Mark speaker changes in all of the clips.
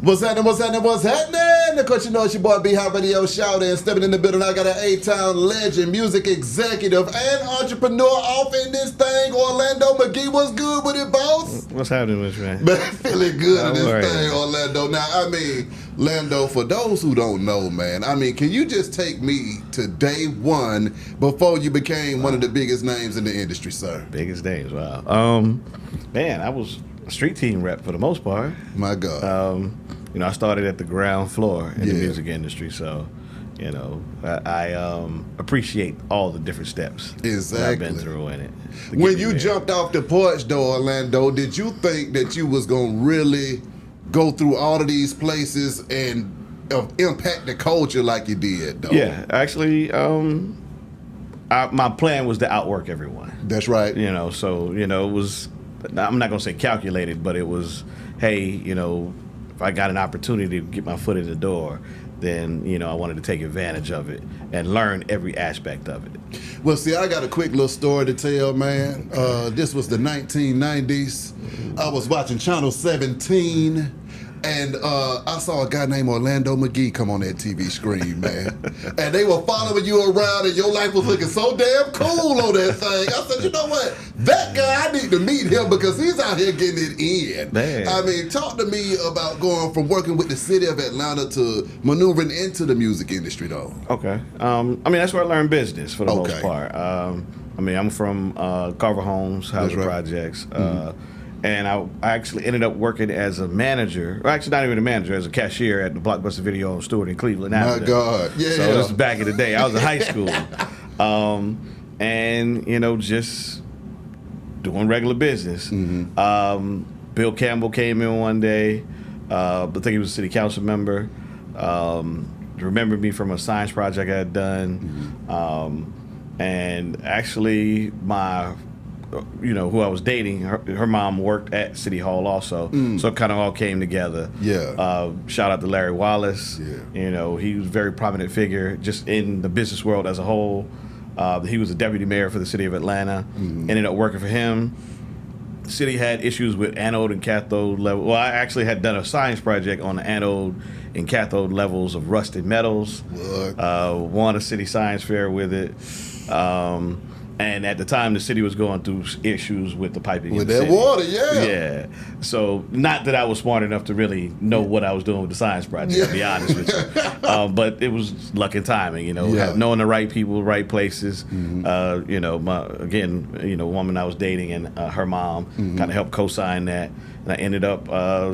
Speaker 1: What's happening? What's happening? What's happening? Of course, you know it's your boy B Hot Radio Shout and stepping in the building. I got an A-Town legend, music executive, and entrepreneur off in this thing. Orlando McGhee, what's good with it, boss?
Speaker 2: What's happening with you, man?
Speaker 1: Man, feeling good in this
Speaker 2: All right.
Speaker 1: thing, Orlando. Now, I mean, Lando, for those who don't know, man, I mean, can you just take me to day one before you became one of the biggest names in the industry, sir?
Speaker 2: Biggest names, wow. Man, I was a street team rep for the most part.
Speaker 1: My God.
Speaker 2: I started at the ground floor in the
Speaker 1: Yeah.
Speaker 2: music industry, so I appreciate all the different steps that I've been
Speaker 1: Exactly.
Speaker 2: through in it. to
Speaker 1: When
Speaker 2: get me
Speaker 1: you
Speaker 2: there.
Speaker 1: jumped off the porch, though, Orlando, did you think that you was gonna really go through all of these places and impact the culture like you did, though?
Speaker 2: Yeah, actually, my plan was to outwork everyone.
Speaker 1: That's right.
Speaker 2: So it was. I'm not gonna say calculated, but it was. Hey, if I got an opportunity to get my foot in the door, then I wanted to take advantage of it and learn every aspect of it.
Speaker 1: Well, see, I got a quick little story to tell, man. This was the 1990s. I was watching Channel 17, and I saw a guy named Orlando McGhee come on that TV screen, man. And they were following you around, and your life was looking so damn cool on that thing. I said, you know what? That guy, I need to meet him because he's out here getting it in.
Speaker 2: Man.
Speaker 1: I mean, talk to me about going from working with the city of Atlanta to maneuvering into the music industry, though.
Speaker 2: Okay. That's where I learned business for the
Speaker 1: Okay.
Speaker 2: most part. I'm from Carver Homes, Housing
Speaker 1: right.
Speaker 2: Projects. And I actually ended up working as a manager, or actually not even a manager, as a cashier at the Blockbuster Video on Stewart in Cleveland.
Speaker 1: My
Speaker 2: Avenue.
Speaker 1: God. Yeah.
Speaker 2: So this is back in the day. I was in high school. Just doing regular business. Bill Campbell came in one day. I think he was a city council member. Remembered me from a science project I had done. And actually my who I was dating, her mom worked at City Hall also, so it kind of all came together.
Speaker 1: Yeah.
Speaker 2: Shout out to Larry Wallace.
Speaker 1: Yeah.
Speaker 2: He was a very prominent figure just in the business world as a whole. He was a deputy mayor for the city of Atlanta. Ended up working for him. The city had issues with anode and cathode level. Well, I actually had done a science project on the anode and cathode levels of rusted metals.
Speaker 1: What?
Speaker 2: Won a city science fair with it. And at the time, the city was going through issues with the piping
Speaker 1: With
Speaker 2: in the
Speaker 1: that
Speaker 2: city.
Speaker 1: water, yeah.
Speaker 2: Yeah. So, not that I was smart enough to really know what I was doing with the science project, to be honest with you. But it was luck and timing,
Speaker 1: Yeah.
Speaker 2: knowing the right people, right places. A woman I was dating and her mom kind of helped co-sign that. And I ended up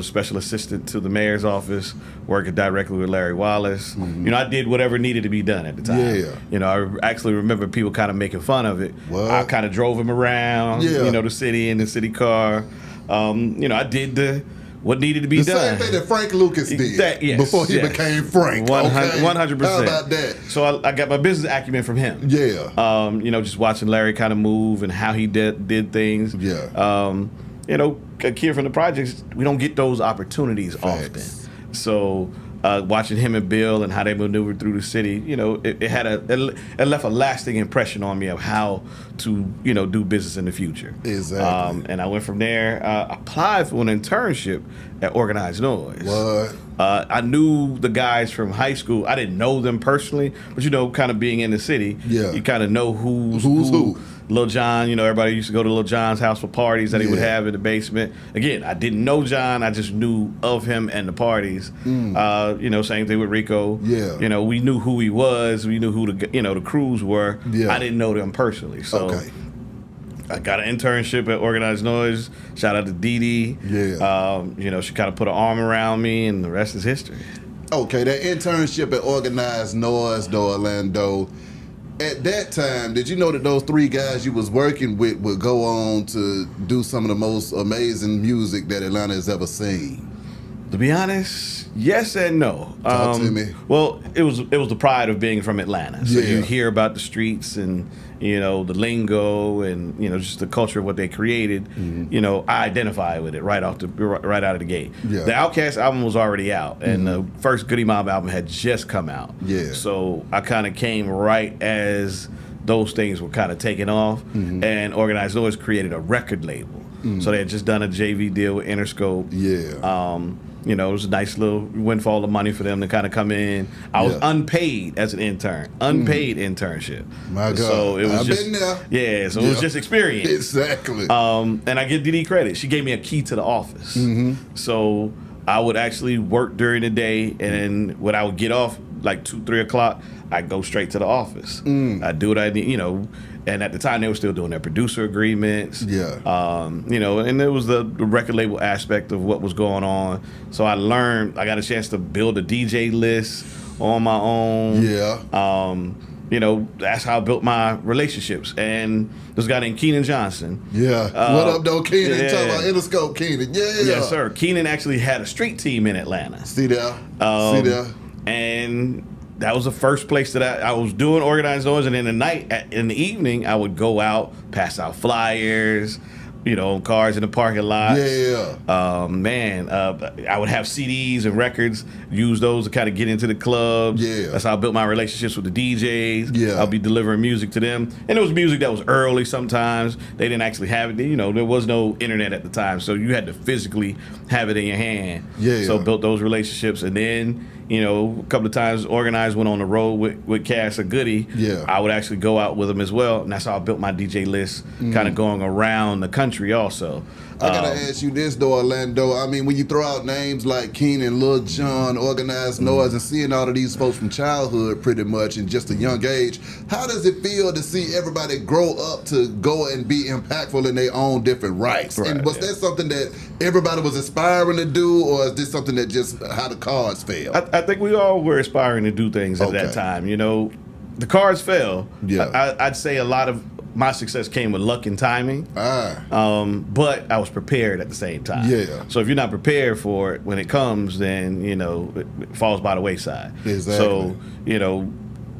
Speaker 2: special assistant to the mayor's office, working directly with Larry Wallace. I did whatever needed to be done at the time.
Speaker 1: Yeah.
Speaker 2: I actually remember people kind of making fun of it.
Speaker 1: What?
Speaker 2: I kind of drove him around,
Speaker 1: Yeah.
Speaker 2: the city in the city car. I did what needed to be
Speaker 1: The
Speaker 2: done.
Speaker 1: same thing that Frank Lucas did before he became Frank.
Speaker 2: 100%.
Speaker 1: How about that?
Speaker 2: So I got my business acumen from him.
Speaker 1: Yeah.
Speaker 2: Just watching Larry kind of move and how he did things.
Speaker 1: Yeah.
Speaker 2: A kid from the projects, we don't get those opportunities
Speaker 1: Facts.
Speaker 2: often. So watching him and Bill and how they maneuvered through the city, it left a lasting impression on me of how to, do business in the future.
Speaker 1: Exactly.
Speaker 2: And I went from there, applied for an internship at Organized Noise.
Speaker 1: What?
Speaker 2: I knew the guys from high school. I didn't know them personally, but kind of being in the city,
Speaker 1: Yeah.
Speaker 2: you kind of know who's
Speaker 1: who.
Speaker 2: Lil John, everybody used to go to Lil John's house for parties that he would
Speaker 1: Yeah.
Speaker 2: have in the basement. Again, I didn't know John. I just knew of him and the parties. Same thing with Rico.
Speaker 1: Yeah.
Speaker 2: We knew who he was. We knew who the crews were.
Speaker 1: Yeah.
Speaker 2: I didn't know them personally. So
Speaker 1: Okay.
Speaker 2: I got an internship at Organized Noise. Shout out to Dee Dee.
Speaker 1: Yeah.
Speaker 2: She kind of put her arm around me, and the rest is history.
Speaker 1: Okay, that internship at Organized Noise, though, Orlando, at that time, did you know that those three guys you was working with would go on to do some of the most amazing music that Atlanta has ever seen?
Speaker 2: To be honest, yes and no.
Speaker 1: Talk to me.
Speaker 2: Well, it was the pride of being from Atlanta. So
Speaker 1: Yeah.
Speaker 2: you hear about the streets and the lingo and just the culture of what they created. I identify with it right out of the gate.
Speaker 1: Yeah.
Speaker 2: The Outkast album was already out, and the first Goody Mob album had just come out.
Speaker 1: Yeah.
Speaker 2: So I kind of came right as those things were kind of taking off, and Organized Noise created a record label. So they had just done a JV deal with Interscope.
Speaker 1: Yeah.
Speaker 2: You know, it was a nice little windfall of money for them to kind of come in. I was unpaid as an intern, unpaid internship.
Speaker 1: My God,
Speaker 2: so it was
Speaker 1: I've
Speaker 2: just,
Speaker 1: been there.
Speaker 2: Yeah, so it was just experience.
Speaker 1: Exactly.
Speaker 2: And I give DD credit. She gave me a key to the office. So I would actually work during the day, and when I would get off, like 2, 3 o'clock, I'd go straight to the office. I'd do what I need, you know. And at the time, they were still doing their producer agreements.
Speaker 1: Yeah.
Speaker 2: You know, and there was the record label aspect of what was going on. So I got a chance to build a DJ list on my own.
Speaker 1: Yeah.
Speaker 2: You know, that's how I built my relationships. And this guy named Keenan Johnson.
Speaker 1: Yeah. What up, though, Keenan?
Speaker 2: Yeah.
Speaker 1: Talking about Interscope, Keenan. Yeah.
Speaker 2: Yes, sir. Keenan actually had a street team in Atlanta.
Speaker 1: See there. See there.
Speaker 2: And that was the first place that I was doing organized noise. And in the evening, I would go out, pass out flyers, you know, cars in the parking lot.
Speaker 1: Yeah.
Speaker 2: I would have CDs and records, use those to kind of get into the clubs.
Speaker 1: Yeah.
Speaker 2: That's how I built my relationships with the DJs.
Speaker 1: Yeah.
Speaker 2: I'll be delivering music to them. And it was music that was early sometimes. They didn't actually have it. You know, there was no internet at the time. So you had to physically have it in your hand.
Speaker 1: Yeah.
Speaker 2: So built those relationships. And then, you know, a couple of times organized went on the road with Cass or Goody.
Speaker 1: Yeah.
Speaker 2: I would actually go out with them as well. And that's how I built my DJ list, kind of going around the country also.
Speaker 1: I gotta ask you this though, Orlando. I mean, when you throw out names like Keenan, Lil Jon, Organized Noise, and seeing all of these folks from childhood pretty much in just a young age, how does it feel to see everybody grow up to go and be impactful in their own different rights?
Speaker 2: Right,
Speaker 1: and was that something that everybody was aspiring to do, or is this something that just how the cards fell?
Speaker 2: I think we all were aspiring to do things at that time. You know, the cards fell.
Speaker 1: Yeah.
Speaker 2: I'd say a lot of my success came with luck and timing. But I was prepared at the same time.
Speaker 1: Yeah.
Speaker 2: So if you're not prepared for it when it comes, then, you know, it falls by the wayside.
Speaker 1: Exactly.
Speaker 2: So, you know,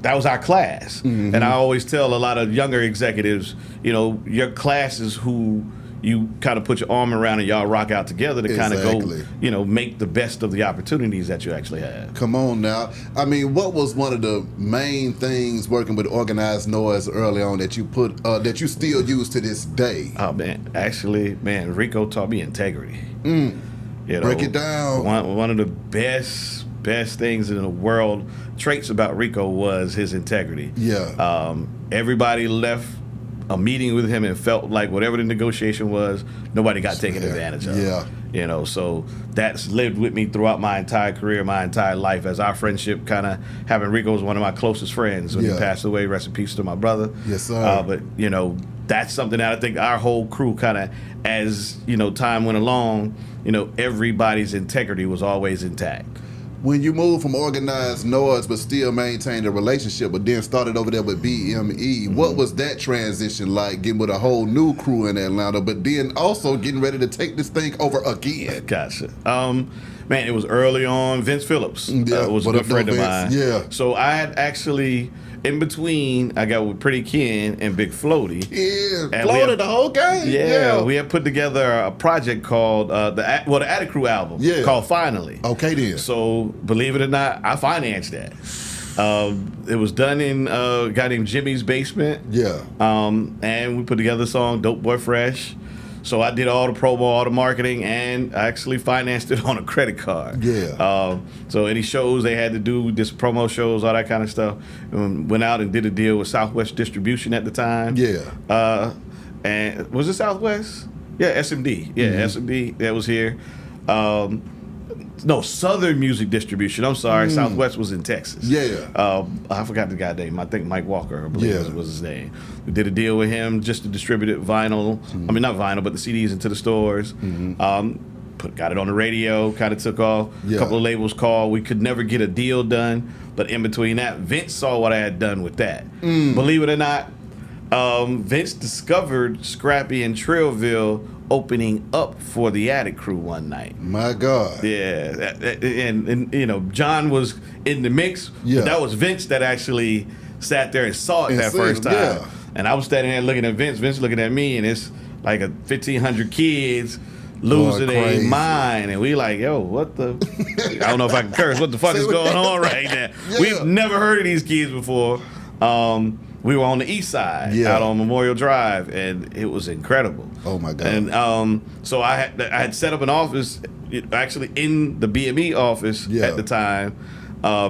Speaker 2: that was our class. And I always tell a lot of younger executives, you know, your class is who you kind of put your arm around and y'all rock out together to kind of go, you know, make the best of the opportunities that you actually have.
Speaker 1: Come on now. I mean, what was one of the main things working with Organized Noise early on that you put that you still use to this day?
Speaker 2: Oh man, actually, Rico taught me integrity. You know,
Speaker 1: break it down.
Speaker 2: One of the best things in the world, traits about Rico was his integrity.
Speaker 1: Yeah.
Speaker 2: Everybody left a meeting with him and felt like whatever the negotiation was, nobody got taken advantage of.
Speaker 1: Yeah.
Speaker 2: You know, so that's lived with me throughout my entire career, my entire life, as our friendship kind of having Rico was one of my closest friends when he passed away. Rest in peace to my brother.
Speaker 1: Yes, sir.
Speaker 2: But, you know, that's something that I think our whole crew kind of, as, you know, time went along, you know, everybody's integrity was always intact.
Speaker 1: When you moved from Organized Noise but still maintained a relationship, but then started over there with BME, what was that transition like, getting with a whole new crew in Atlanta, but then also getting ready to take this thing over again?
Speaker 2: Gotcha. Man, it was early on. Vince Phillips was a
Speaker 1: What
Speaker 2: good
Speaker 1: up,
Speaker 2: friend of
Speaker 1: Vince?
Speaker 2: mine.
Speaker 1: Yeah.
Speaker 2: So I had actually, in between, I got with Pretty Ken and Big Floaty.
Speaker 1: Yeah,
Speaker 2: And
Speaker 1: floated the whole game.
Speaker 2: Yeah, we had put together a project called the Attic Crew album called Finally.
Speaker 1: Okay then.
Speaker 2: So believe it or not, I financed that. It was done in a guy named Jimmy's basement.
Speaker 1: Yeah.
Speaker 2: And we put together the song Dope Boy Fresh. So I did all the promo, all the marketing, and I actually financed it on a credit card.
Speaker 1: Yeah.
Speaker 2: So any shows they had to do, just promo shows, all that kind of stuff. Went out and did a deal with Southwest Distribution at the time.
Speaker 1: Yeah.
Speaker 2: And was it Southwest? Yeah, SMD. Yeah, SMD that was here. No, Southern Music Distribution. I'm sorry, Southwest was in Texas.
Speaker 1: Yeah.
Speaker 2: I forgot the guy's name. I think Mike Walker, I believe was his name. We did a deal with him just to distribute it vinyl. I mean, not vinyl, but the CDs into the stores. Got it on the radio, kind of took off. A couple of labels called. We could never get a deal done. But in between that, Vince saw what I had done with that. Believe it or not, Vince discovered Scrappy and Trillville opening up for the Attic Crew one night.
Speaker 1: My God.
Speaker 2: Yeah, and you know, John was in the mix.
Speaker 1: Yeah.
Speaker 2: But that was Vince that actually sat there and saw it
Speaker 1: And
Speaker 2: that
Speaker 1: seen
Speaker 2: first
Speaker 1: it,
Speaker 2: time.
Speaker 1: yeah.
Speaker 2: And I was standing there looking at Vince looking at me, and it's like 1,500 kids losing their
Speaker 1: crazy.
Speaker 2: mind, and we like, yo, what the? I don't know if I can curse. What the fuck is going on right now?
Speaker 1: Yeah.
Speaker 2: We've never heard of these kids before. we were on the east side,
Speaker 1: Yeah.
Speaker 2: out on Memorial Drive, and it was incredible.
Speaker 1: Oh my God.
Speaker 2: And so I had set up an office, actually in the BME office
Speaker 1: Yeah.
Speaker 2: at the time,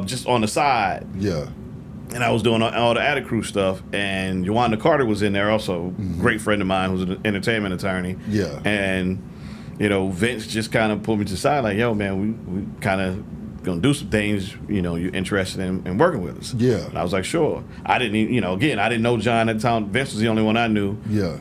Speaker 2: just on the side.
Speaker 1: Yeah.
Speaker 2: And I was doing all the Attic Crew stuff, and Yolanda Carter was in there also, great friend of mine who's an entertainment attorney.
Speaker 1: Yeah.
Speaker 2: And, Vince just kind of pulled me to the side like, yo, man, we kind of going to do some things, you're interested in working with us.
Speaker 1: Yeah.
Speaker 2: And I was like, sure. I didn't even, again, I didn't know John at the time. Vince was the only one I knew.
Speaker 1: Yeah.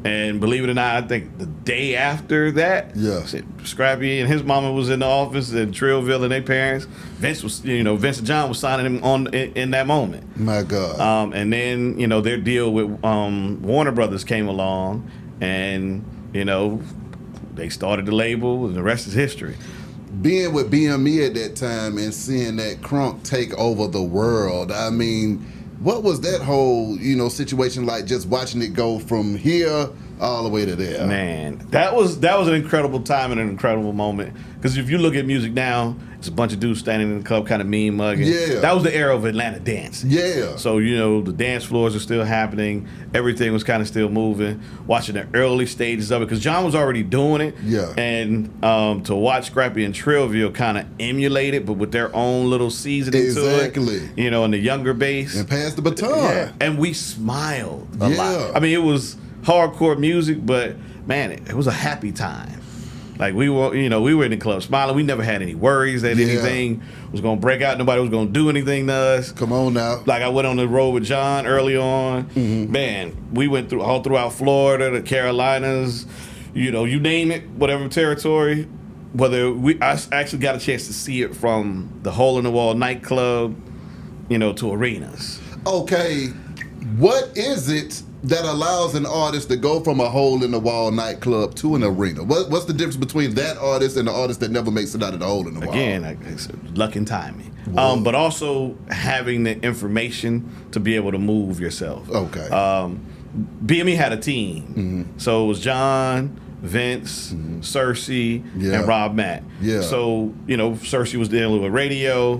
Speaker 2: And believe it or not, I think the day after that,
Speaker 1: Yeah.
Speaker 2: Scrappy and his mama was in the office at Trillville and their parents. Vince was, Vince and John was signing him in that moment.
Speaker 1: My God.
Speaker 2: And then, their deal with Warner Brothers came along, and, they started the label, and the rest is history.
Speaker 1: Being with BME at that time and seeing that crunk take over the world, I mean, what was that whole, situation like, just watching it go from here all the way to there?
Speaker 2: Man, that was an incredible time and an incredible moment. Because if you look at music now, it's a bunch of dudes standing in the club kind of mean mugging.
Speaker 1: Yeah.
Speaker 2: That was the era of Atlanta dance.
Speaker 1: Yeah.
Speaker 2: So, the dance floors are still happening. Everything was kind of still moving. Watching the early stages of it. Because John was already doing it.
Speaker 1: Yeah.
Speaker 2: And to watch Scrappy and Trillville kind of emulate it, but with their own little seasoning to it.
Speaker 1: Exactly.
Speaker 2: And the younger bass.
Speaker 1: And pass the baton.
Speaker 2: Yeah. And we smiled a
Speaker 1: Yeah.
Speaker 2: lot. I mean, it was hardcore music, but man, it was a happy time. Like we were in the club smiling. We never had any worries that
Speaker 1: Yeah.
Speaker 2: anything was gonna break out. Nobody was gonna do anything to us.
Speaker 1: Come on now.
Speaker 2: Like I went on the road with John early on.
Speaker 1: Mm-hmm.
Speaker 2: Man, we went all throughout Florida, the Carolinas, you name it, whatever territory. I actually got a chance to see it from the hole in the wall nightclub, to arenas.
Speaker 1: Okay, what is it that allows an artist to go from a hole in the wall nightclub to an arena? What's the difference between that artist and the artist that never makes it out of the hole in the wall?
Speaker 2: Again, it's luck and timing.
Speaker 1: Whoa.
Speaker 2: But also having the information to be able to move yourself.
Speaker 1: Okay.
Speaker 2: BME had a team.
Speaker 1: Mm-hmm.
Speaker 2: So it was John, Vince, Cersei,
Speaker 1: Yeah.
Speaker 2: and Rob Matt.
Speaker 1: Yeah.
Speaker 2: So, Cersei was dealing with radio.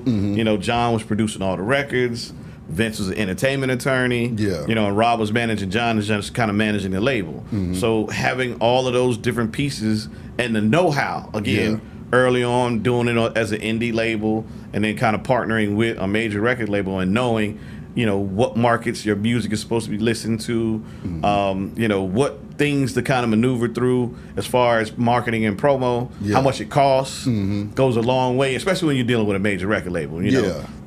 Speaker 2: John was producing all the records. Vince was an entertainment attorney.
Speaker 1: Yeah.
Speaker 2: And Rob was managing John, and just kind of managing the label. So having all of those different pieces and the know-how, again, early on doing it as an indie label and then kind of partnering with a major record label and knowing, what markets your music is supposed to be listened to, what things to kind of maneuver through as far as marketing and promo, how much it costs, goes a long way, especially when you're dealing with a major record label.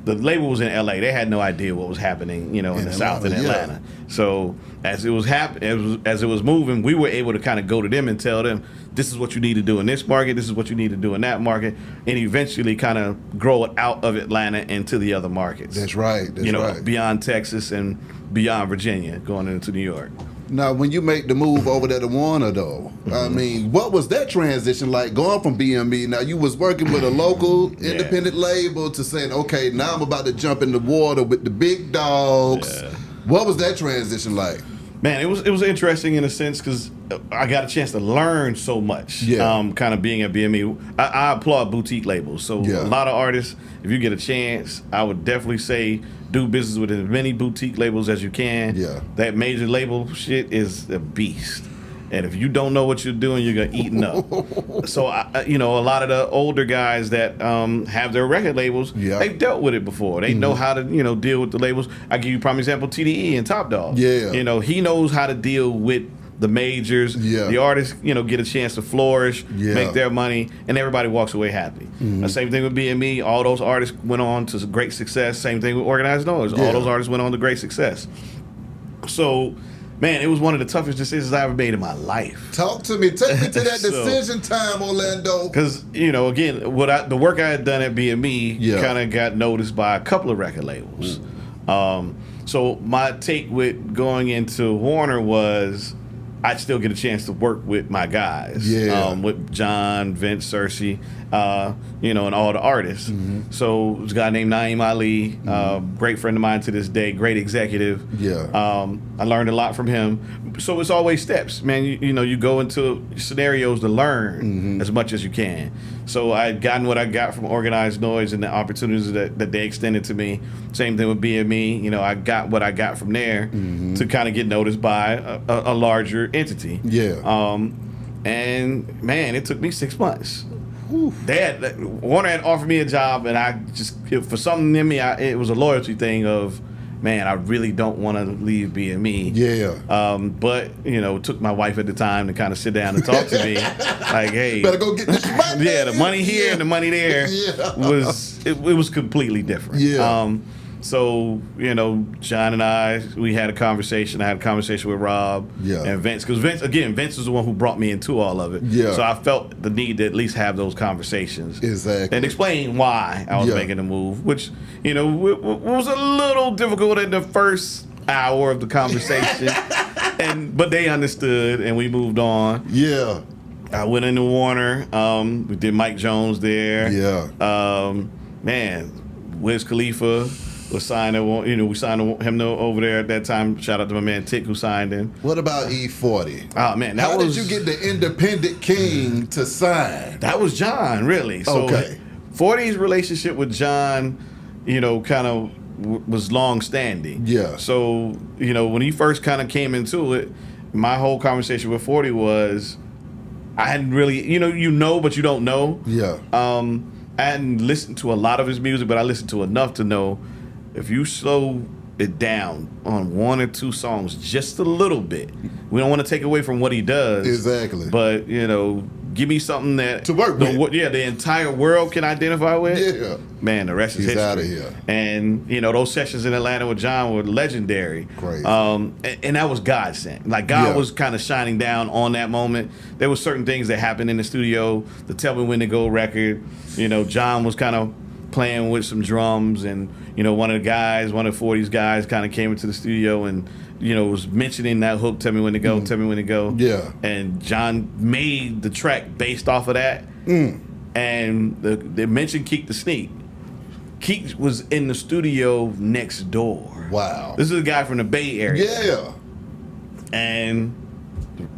Speaker 2: The label was in LA. They had no idea what was happening, in the South in Atlanta. So as it was as it was moving, we were able to kind of go to them and tell them, this is what you need to do in this market, this is what you need to do in that market, and eventually kind of grow it out of Atlanta into the other markets.
Speaker 1: That's right. That's right.
Speaker 2: Beyond Texas and beyond Virginia, going into New York.
Speaker 1: Now, when you make the move over there to Warner, though, I mean, what was that transition like going from BME? Now, you was working with a local independent label to saying, okay, now I'm about to jump in the water with the big dogs.
Speaker 2: Yeah.
Speaker 1: What was that transition like?
Speaker 2: Man, it was interesting in a sense because I got a chance to learn so much.
Speaker 1: Yeah.
Speaker 2: Kind of being at BME, I applaud boutique labels. So
Speaker 1: Yeah.
Speaker 2: a lot of artists, if you get a chance, I would definitely say do business with as many boutique labels as you can.
Speaker 1: Yeah.
Speaker 2: That major label shit is a beast. And if you don't know what you're doing, you're gonna eaten up. So, a lot of the older guys that have their record labels, they've dealt with it before. They know how to, deal with the labels. I give you a prime example: TDE and Top Dog.
Speaker 1: Yeah.
Speaker 2: He knows how to deal with the majors.
Speaker 1: Yeah.
Speaker 2: The artists, get a chance to flourish, make their money, and everybody walks away happy. The same thing with BME. All those artists went on to great success. Same thing with Organized Noise. All those artists went on to great success. So, man, it was one of the toughest decisions I ever made in my life.
Speaker 1: Talk to me. Take me to that
Speaker 2: So-
Speaker 1: decision time, Orlando.
Speaker 2: Because, again, the work I had done at BME kind of got noticed by a couple of record labels. So my take with going into Warner was, I'd still get a chance to work with my guys.
Speaker 1: Yeah.
Speaker 2: With John, Vince, Cersei, and all the artists. So there's a guy named Naeem Ali, great friend of mine to this day, great executive.
Speaker 1: Yeah.
Speaker 2: I learned a lot from him. So it's always steps, man. You go into scenarios to learn as much as you can. So I had gotten what I got from Organized Noise and the opportunities that they extended to me. Same thing with BME. I got what I got from there to kind of get noticed by a larger entity.
Speaker 1: Yeah.
Speaker 2: And man, it took me 6 months.
Speaker 1: Whew.
Speaker 2: Warner had offered me a job, and I just, for something in me, it was a loyalty thing of, man, I really don't want to leave BME.
Speaker 1: Yeah.
Speaker 2: But it took my wife at the time to kind of sit down and talk to me, like, hey,
Speaker 1: better go get this money.
Speaker 2: yeah, the money here and the money there was it was completely different.
Speaker 1: Yeah.
Speaker 2: So, John and I, we had a conversation. I had a conversation with Rob and Vince. Because Vince was the one who brought me into all of it.
Speaker 1: Yeah.
Speaker 2: So I felt the need to at least have those conversations.
Speaker 1: Exactly.
Speaker 2: And explain why I was making the move, which, was a little difficult in the first hour of the conversation. But they understood, and we moved on.
Speaker 1: Yeah.
Speaker 2: I went into Warner. We did Mike Jones there.
Speaker 1: Yeah.
Speaker 2: Man, Wiz Khalifa was signed. We signed him over there at that time. Shout out to my man Tick who signed him.
Speaker 1: What about E40?
Speaker 2: Oh man,
Speaker 1: How did you get the independent king to sign?
Speaker 2: That was John, really. So
Speaker 1: Okay.
Speaker 2: 40's relationship with John, kind of was long standing.
Speaker 1: Yeah.
Speaker 2: So when he first kind of came into it, my whole conversation with 40 was, I hadn't really, but you don't know.
Speaker 1: Yeah.
Speaker 2: I hadn't listened to a lot of his music, but I listened to enough to know if you slow it down on one or two songs just a little bit, we don't want to take away from what he does.
Speaker 1: Exactly.
Speaker 2: But, give me something that
Speaker 1: to work with.
Speaker 2: The entire world can identify with.
Speaker 1: Yeah.
Speaker 2: Man, the rest is history.
Speaker 1: He's out of here.
Speaker 2: And, those sessions in Atlanta with John were legendary.
Speaker 1: Crazy.
Speaker 2: And that was God sent. Like, God was kind of shining down on that moment. There were certain things that happened in the studio. The Tell Me When to Go record, John was kind of playing with some drums, and one of the 40's guys kind of came into the studio and was mentioning that hook, Tell Me When to Go, Tell Me When to Go.
Speaker 1: Yeah.
Speaker 2: And John made the track based off of that. And they mentioned Keek the Sneak. Keek was in the studio next door.
Speaker 1: Wow.
Speaker 2: This is a guy from the Bay Area.
Speaker 1: Yeah.
Speaker 2: And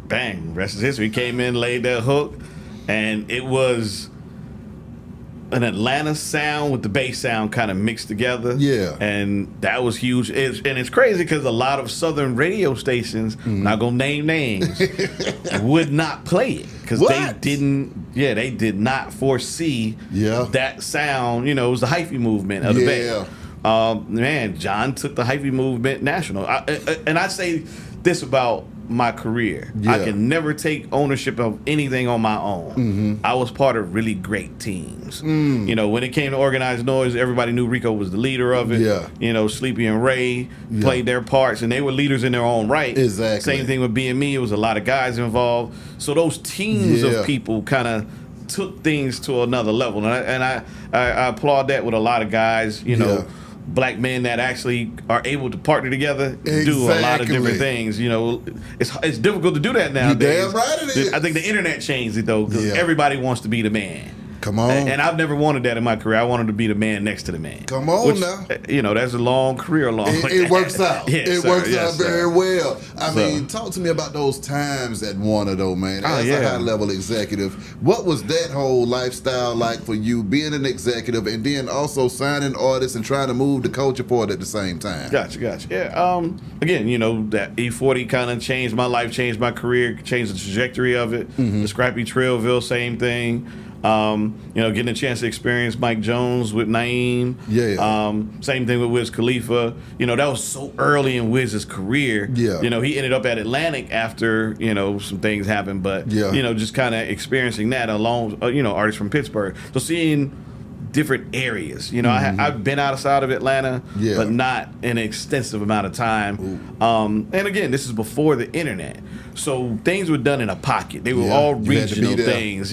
Speaker 2: bang, rest is history. He came in, laid that hook, and it was an Atlanta sound with the bass sound kind of mixed together.
Speaker 1: Yeah.
Speaker 2: And that was huge. It's crazy because a lot of southern radio stations, not gonna name names, would not play it because they did not foresee that sound. It was the hyphy movement of the Bay. Man, John took the hyphy movement national. And I say this about my career. I can never take ownership of anything on my own. I was part of really great teams. When it came to Organized Noise, everybody knew Rico was the leader of it. Sleepy and Ray played their parts, and they were leaders in their own right.
Speaker 1: Exactly.
Speaker 2: Same thing with BME. It was a lot of guys involved. So those teams of people kind of took things to another level, and I applaud that with a lot of guys. Black men that actually are able to partner together, do a lot of different things. It's difficult to do that nowadays.
Speaker 1: You damn right it is.
Speaker 2: I think the internet changed it though, because everybody wants to be the man.
Speaker 1: Come on.
Speaker 2: And I've never wanted that in my career. I wanted to be the man next to the man.
Speaker 1: Come on now.
Speaker 2: That's a long career along.
Speaker 1: It works out.
Speaker 2: Yes,
Speaker 1: it works out
Speaker 2: sir.
Speaker 1: very well. I mean, talk to me about those times at Warner though, man. As a high-level executive, what was that whole lifestyle like for you, being an executive and then also signing artists and trying to move the culture forward at the same time?
Speaker 2: Gotcha. Yeah. Again, that E40 kind of changed my life, changed my career, changed the trajectory of it. The Scrappy Trailville, same thing. Getting a chance to experience Mike Jones with Naeem. Same thing with Wiz Khalifa. That was so early in Wiz's career. He ended up at Atlantic after, some things happened. But, just kind of experiencing that along, artists from Pittsburgh. So seeing different areas. I've been outside of Atlanta, but not an extensive amount of time. And again, this is before the internet. So things were done in a pocket. They were all regional things.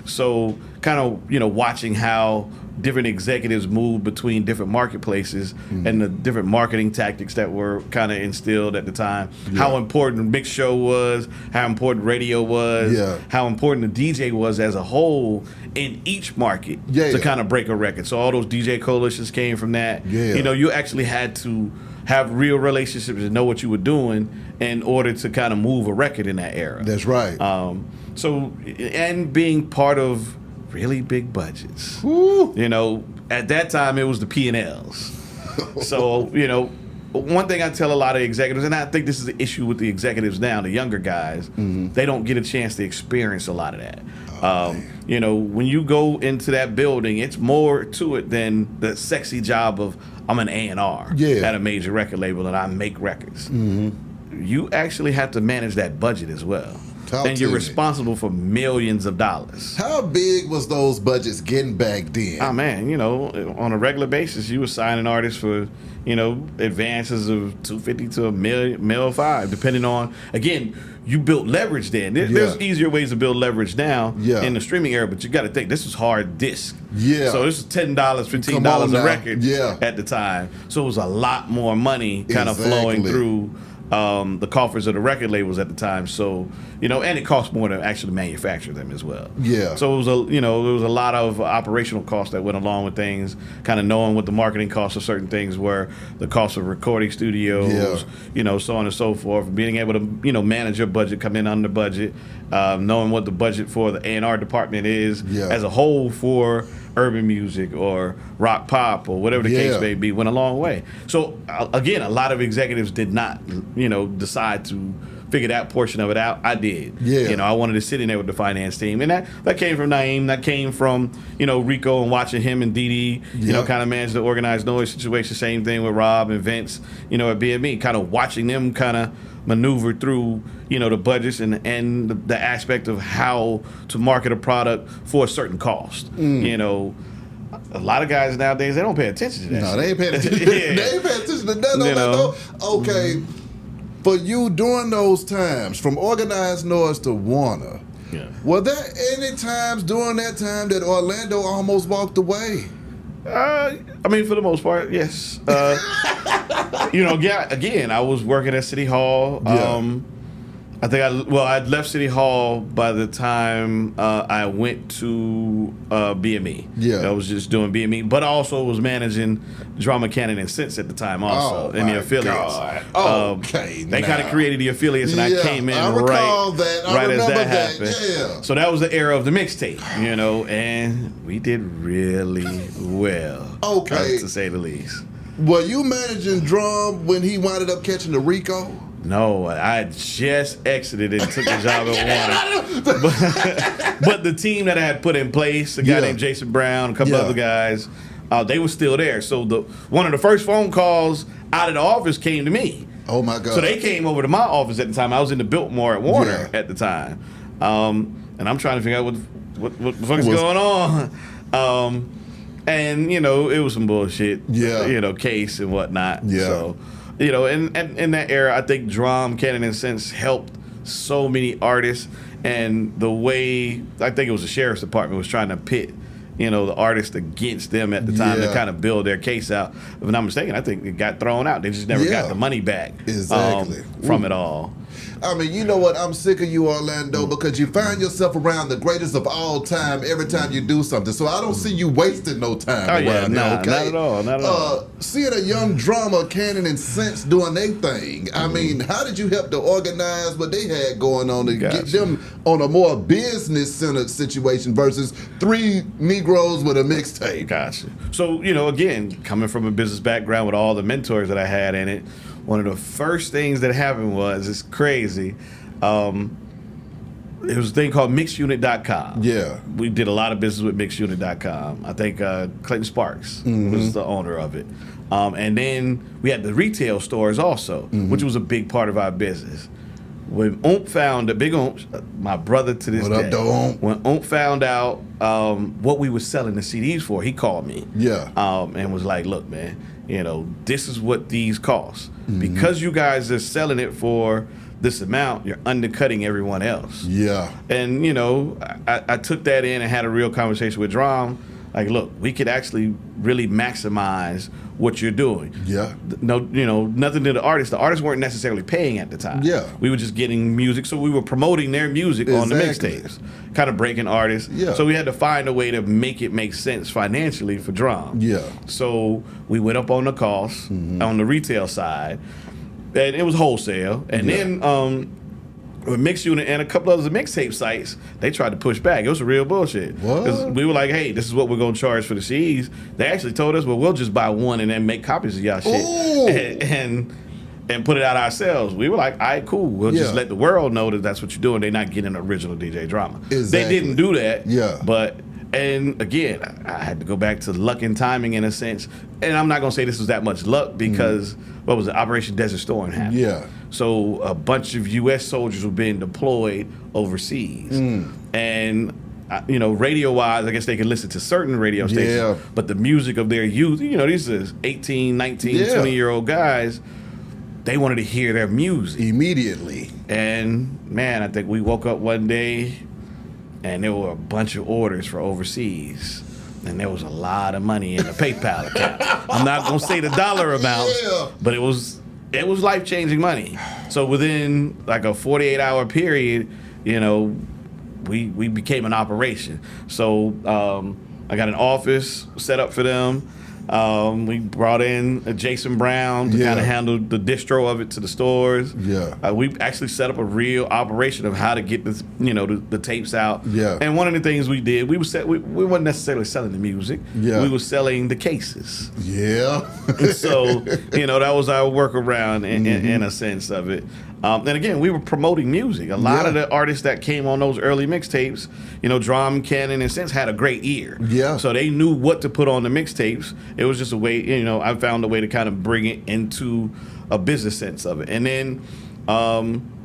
Speaker 2: So kind of, watching how different executives moved between different marketplaces and the different marketing tactics that were kind of instilled at the time. How important mix show was, how important radio was, how important the DJ was as a whole in each market to kind of break a record. So all those DJ coalitions came from that. You know, you actually had to have real relationships and know what you were doing in order to kind of move a record in that era.
Speaker 1: That's right.
Speaker 2: So, and being part of really big budgets.
Speaker 1: Woo.
Speaker 2: You know, at that time it was the P&Ls. So, you know, one thing I tell a lot of executives, and I think this is the issue with the executives now, the younger guys, they don't get a chance to experience a lot of that. You know, when you go into that building, it's more to it than the sexy job of I'm an A&R at a major record label and I make records. You actually have to manage that budget as well. And you're responsible for millions of dollars.
Speaker 1: How big was those budgets getting back then?
Speaker 2: Oh man, you know, on a regular basis, you were signing artists for, you know, advances of $250 to $1.5 depending on. Again, you built leverage then. There's easier ways to build leverage now in the streaming era, but you got to think this was hard disk. So this was $10, $15 a record at the time. So it was a lot more money kind of flowing through the coffers of the record labels at the time. So, you know, and it cost more to actually manufacture them as well. So it was there was a lot of operational costs that went along with things, kind of knowing what the marketing costs of certain things were, the cost of recording studios, you know, so on and so forth, being able to, you know, manage your budget, come in under budget, knowing what the budget for the A&R department is as a whole for urban music or rock pop or whatever the case may be, went a long way. So again, a lot of executives did not, you know, decide to figure that portion of it out. I did. You know, I wanted to sit in there with the finance team. And that came from Naeem. That came from, you know, Rico and watching him and Dee, you know, kind of manage the organized noise situation. Same thing with Rob and Vince, you know, at BME, kind of watching them kind of maneuver through, you know, the budgets and the aspect of how to market a product for a certain cost. You know, a lot of guys nowadays, they don't pay attention to that.
Speaker 1: No, they ain't paying attention. They ain't paying attention to none of that. Okay, for you during those times, from Organized Noise to Warner, were there any times during that time that Orlando almost walked away?
Speaker 2: I mean, for the most part, yes. You know, again, I was working at City Hall. I think I'd left City Hall by the time I went to BME. I was just doing BME, but I also was managing Drama Cannon and Sense at the time also, and the affiliates. They kind of created the affiliates, and I came in right as that happened. So that was the era of the mixtape, you know, and we did really well, to say the least.
Speaker 1: Were you managing Drum when he wound up catching the Rico?
Speaker 2: No, I just exited and took the job at Warner. But the team that I had put in place, a guy named Jason Brown, a couple other guys, they were still there. So one of the first phone calls out of the office came to me.
Speaker 1: Oh, my God.
Speaker 2: So they came over to my office at the time. I was in the Biltmore at Warner at the time. And I'm trying to figure out what the fuck is going on. And, you know, it was some bullshit, you know, case and whatnot. So, you know, and in that era, I think Drum, Cannon, and Sense helped so many artists. And the way, I think it was the Sheriff's Department was trying to pit, you know, the artists against them at the time to kind of build their case out. If I'm not mistaken, I think it got thrown out. They just never got the money back from it all.
Speaker 1: I mean, you know what? I'm sick of you, Orlando, because you find yourself around the greatest of all time every time you do something. So I don't see you wasting no time around there, okay?
Speaker 2: Not at all, not at all.
Speaker 1: Seeing a young drummer, Cannon and Sense doing their thing, I mean, how did you help to organize what they had going on to get them on a more business-centered situation versus three Negroes with a mixtape?
Speaker 2: Gotcha. So, you know, again, coming from a business background with all the mentors that I had in it, one of the first things that happened was, it's crazy, it was a thing called mixunit.com. We did a lot of business with mixunit.com. I think Clayton Sparks was the owner of it. And then we had the retail stores also, which was a big part of our business. When Oomp found, Big Oomp, my brother to this day, when Oomp found out what we were selling the CDs for, he called me and was like, look, man, you know, this is what these cost. Because you guys are selling it for this amount, you're undercutting everyone else. And, you know, I took that in and had a real conversation with Drum. like, look, we could actually really maximize what you're doing.
Speaker 1: Yeah.
Speaker 2: No, nothing to the artists. The artists weren't necessarily paying at the time.
Speaker 1: Yeah.
Speaker 2: We were just getting music, so we were promoting their music on the
Speaker 1: Exactly.
Speaker 2: mixtapes, kind of breaking artists.
Speaker 1: Yeah.
Speaker 2: So we had to find a way to make it make sense financially for Drum.
Speaker 1: Yeah.
Speaker 2: So we went up on the cost on the retail side, and it was wholesale. And then with Mix Unit and a couple of other mixtape sites, they tried to push back. It was real bullshit.
Speaker 1: What?
Speaker 2: 'Cause we were like, hey, this is what we're going to charge for the CDs. They actually told us, well, we'll just buy one and then make copies of y'all shit.
Speaker 1: Ooh.
Speaker 2: And put it out ourselves. We were like, all right, cool. We'll just let the world know that that's what you're doing. They're not getting original DJ drama.
Speaker 1: Exactly.
Speaker 2: They didn't do that.
Speaker 1: Yeah.
Speaker 2: But, and again, I had to go back to luck and timing in a sense. And I'm not going to say this was that much luck because, what was it, Operation Desert Storm happened.
Speaker 1: Yeah.
Speaker 2: So a bunch of U.S. soldiers were being deployed overseas. And, radio-wise, I guess they could listen to certain radio stations.
Speaker 1: Yeah.
Speaker 2: But the music of their youth, these are 18, 19, 20-year-old guys, they wanted to hear their music.
Speaker 1: Immediately.
Speaker 2: And, man, I think we woke up one day and there were a bunch of orders for overseas. And there was a lot of money in the PayPal account. I'm not going to say the dollar amount, but it was life-changing money. So within like a 48-hour period, we became an operation. So I got an office set up for them. We brought in Jason Brown to kind of handle the distro of it to the stores.
Speaker 1: Yeah.
Speaker 2: We actually set up a real operation of how to get this, the tapes out.
Speaker 1: Yeah.
Speaker 2: And one of the things we did, we weren't necessarily selling the music.
Speaker 1: Yeah.
Speaker 2: We were selling the cases.
Speaker 1: Yeah.
Speaker 2: So, that was our workaround in a sense of it. And again, we were promoting music. A lot of the artists that came on those early mixtapes, Drum, Cannon, and Sense had a great ear.
Speaker 1: Yeah.
Speaker 2: So they knew what to put on the mixtapes. It was just a way, I found a way to kind of bring it into a business sense of it. And then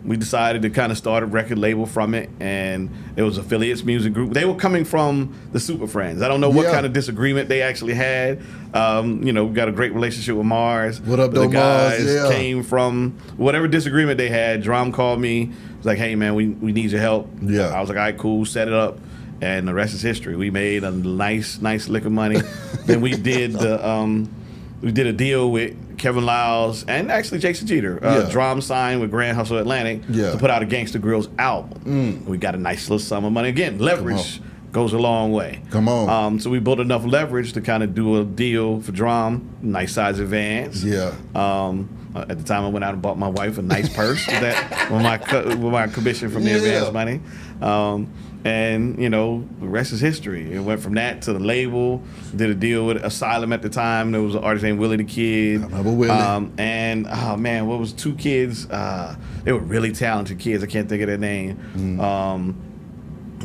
Speaker 2: we decided to kind of start a record label from it, and it was Affiliates Music Group. They were coming from the Super Friends. I don't know what kind of disagreement they actually had. We got a great relationship with Mars.
Speaker 1: What up,
Speaker 2: the
Speaker 1: though,
Speaker 2: guys
Speaker 1: Mars? Yeah.
Speaker 2: came from whatever disagreement they had. Drum called me. Was like, hey man, we need your help.
Speaker 1: Yeah.
Speaker 2: I was like, all right, cool, set it up. And the rest is history. We made a nice lick of money. Then we did a deal with Kevin Lyles and actually Jason Jeter. Drum signed with Grand Hustle Atlantic to put out a Gangsta Grills album. We got a nice little sum of money. Again, leverage goes a long way.
Speaker 1: Come on.
Speaker 2: So we built enough leverage to kind of do a deal for Drum, nice size advance.
Speaker 1: Yeah.
Speaker 2: At the time, I went out and bought my wife a nice purse with my commission from the advance money. And, the rest is history. It went from that to the label, did a deal with Asylum at the time. There was an artist named Willie the Kid.
Speaker 1: I remember Willie.
Speaker 2: And, oh, man, what was two kids? They were really talented kids. I can't think of their name.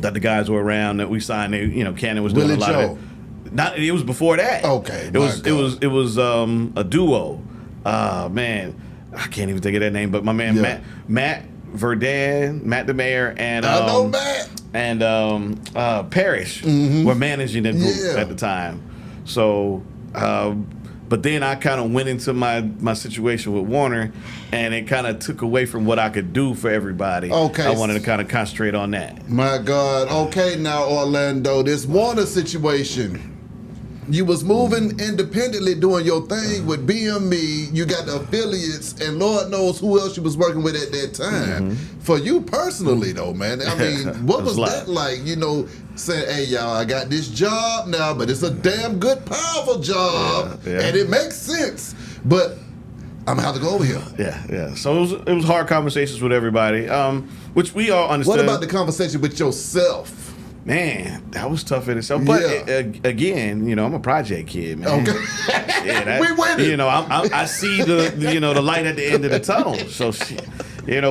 Speaker 2: That the guys were around that we signed. Cannon was doing
Speaker 1: Willie
Speaker 2: a lot
Speaker 1: Joe.
Speaker 2: of it. It was before that.
Speaker 1: Okay.
Speaker 2: It was a duo. Man, I can't even think of that name, but my man Matt Verdun, Matt the Mayor, and
Speaker 1: I know Matt.
Speaker 2: And Parrish were managing that group at the time. So, but then I kind of went into my situation with Warner, and it kind of took away from what I could do for everybody.
Speaker 1: Okay.
Speaker 2: I wanted to kind of concentrate on that.
Speaker 1: My God. Okay, now Orlando, this Warner situation. You was moving independently, doing your thing with BME. You got the affiliates, and Lord knows who else you was working with at that time. For you personally, though, man, I mean, what was that like? Saying, "Hey, y'all, I got this job now, but it's a damn good, powerful job, and it makes sense, but I'm gonna have to go over here."
Speaker 2: Yeah. So it was hard conversations with everybody, which we all understood.
Speaker 1: What about the conversation with yourself?
Speaker 2: Man, that was tough in itself. But again, I'm a project kid, man.
Speaker 1: Okay. We winning.
Speaker 2: I see the light at the end of the tunnel. So,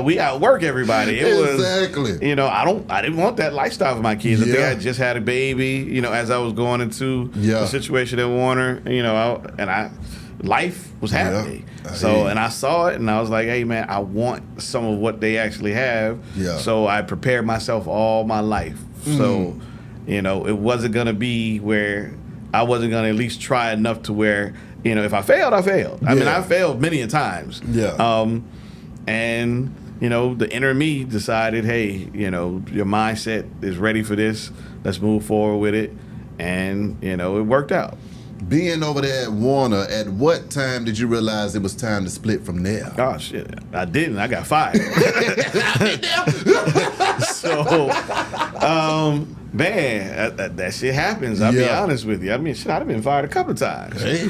Speaker 2: we outwork everybody. It
Speaker 1: exactly.
Speaker 2: was, I didn't want that lifestyle for my kids. I think I just had a baby, as I was going into the situation at Warner, life was happening. And I saw it, and I was like, hey, man, I want some of what they actually have. Yeah. So I prepared myself all my life. So, it wasn't going to be where I wasn't going to at least try enough to where, if I failed, I failed. I mean, I failed many a times.
Speaker 1: Yeah.
Speaker 2: And, the inner me decided, hey, your mindset is ready for this. Let's move forward with it. and it worked out.
Speaker 1: Being over there at Warner, at what time did you realize it was time to split from there?
Speaker 2: Oh shit, I didn't. I got fired. So, man, that shit happens. I'll be honest with you. I mean, shit, I've been fired a couple of times.
Speaker 1: Hey,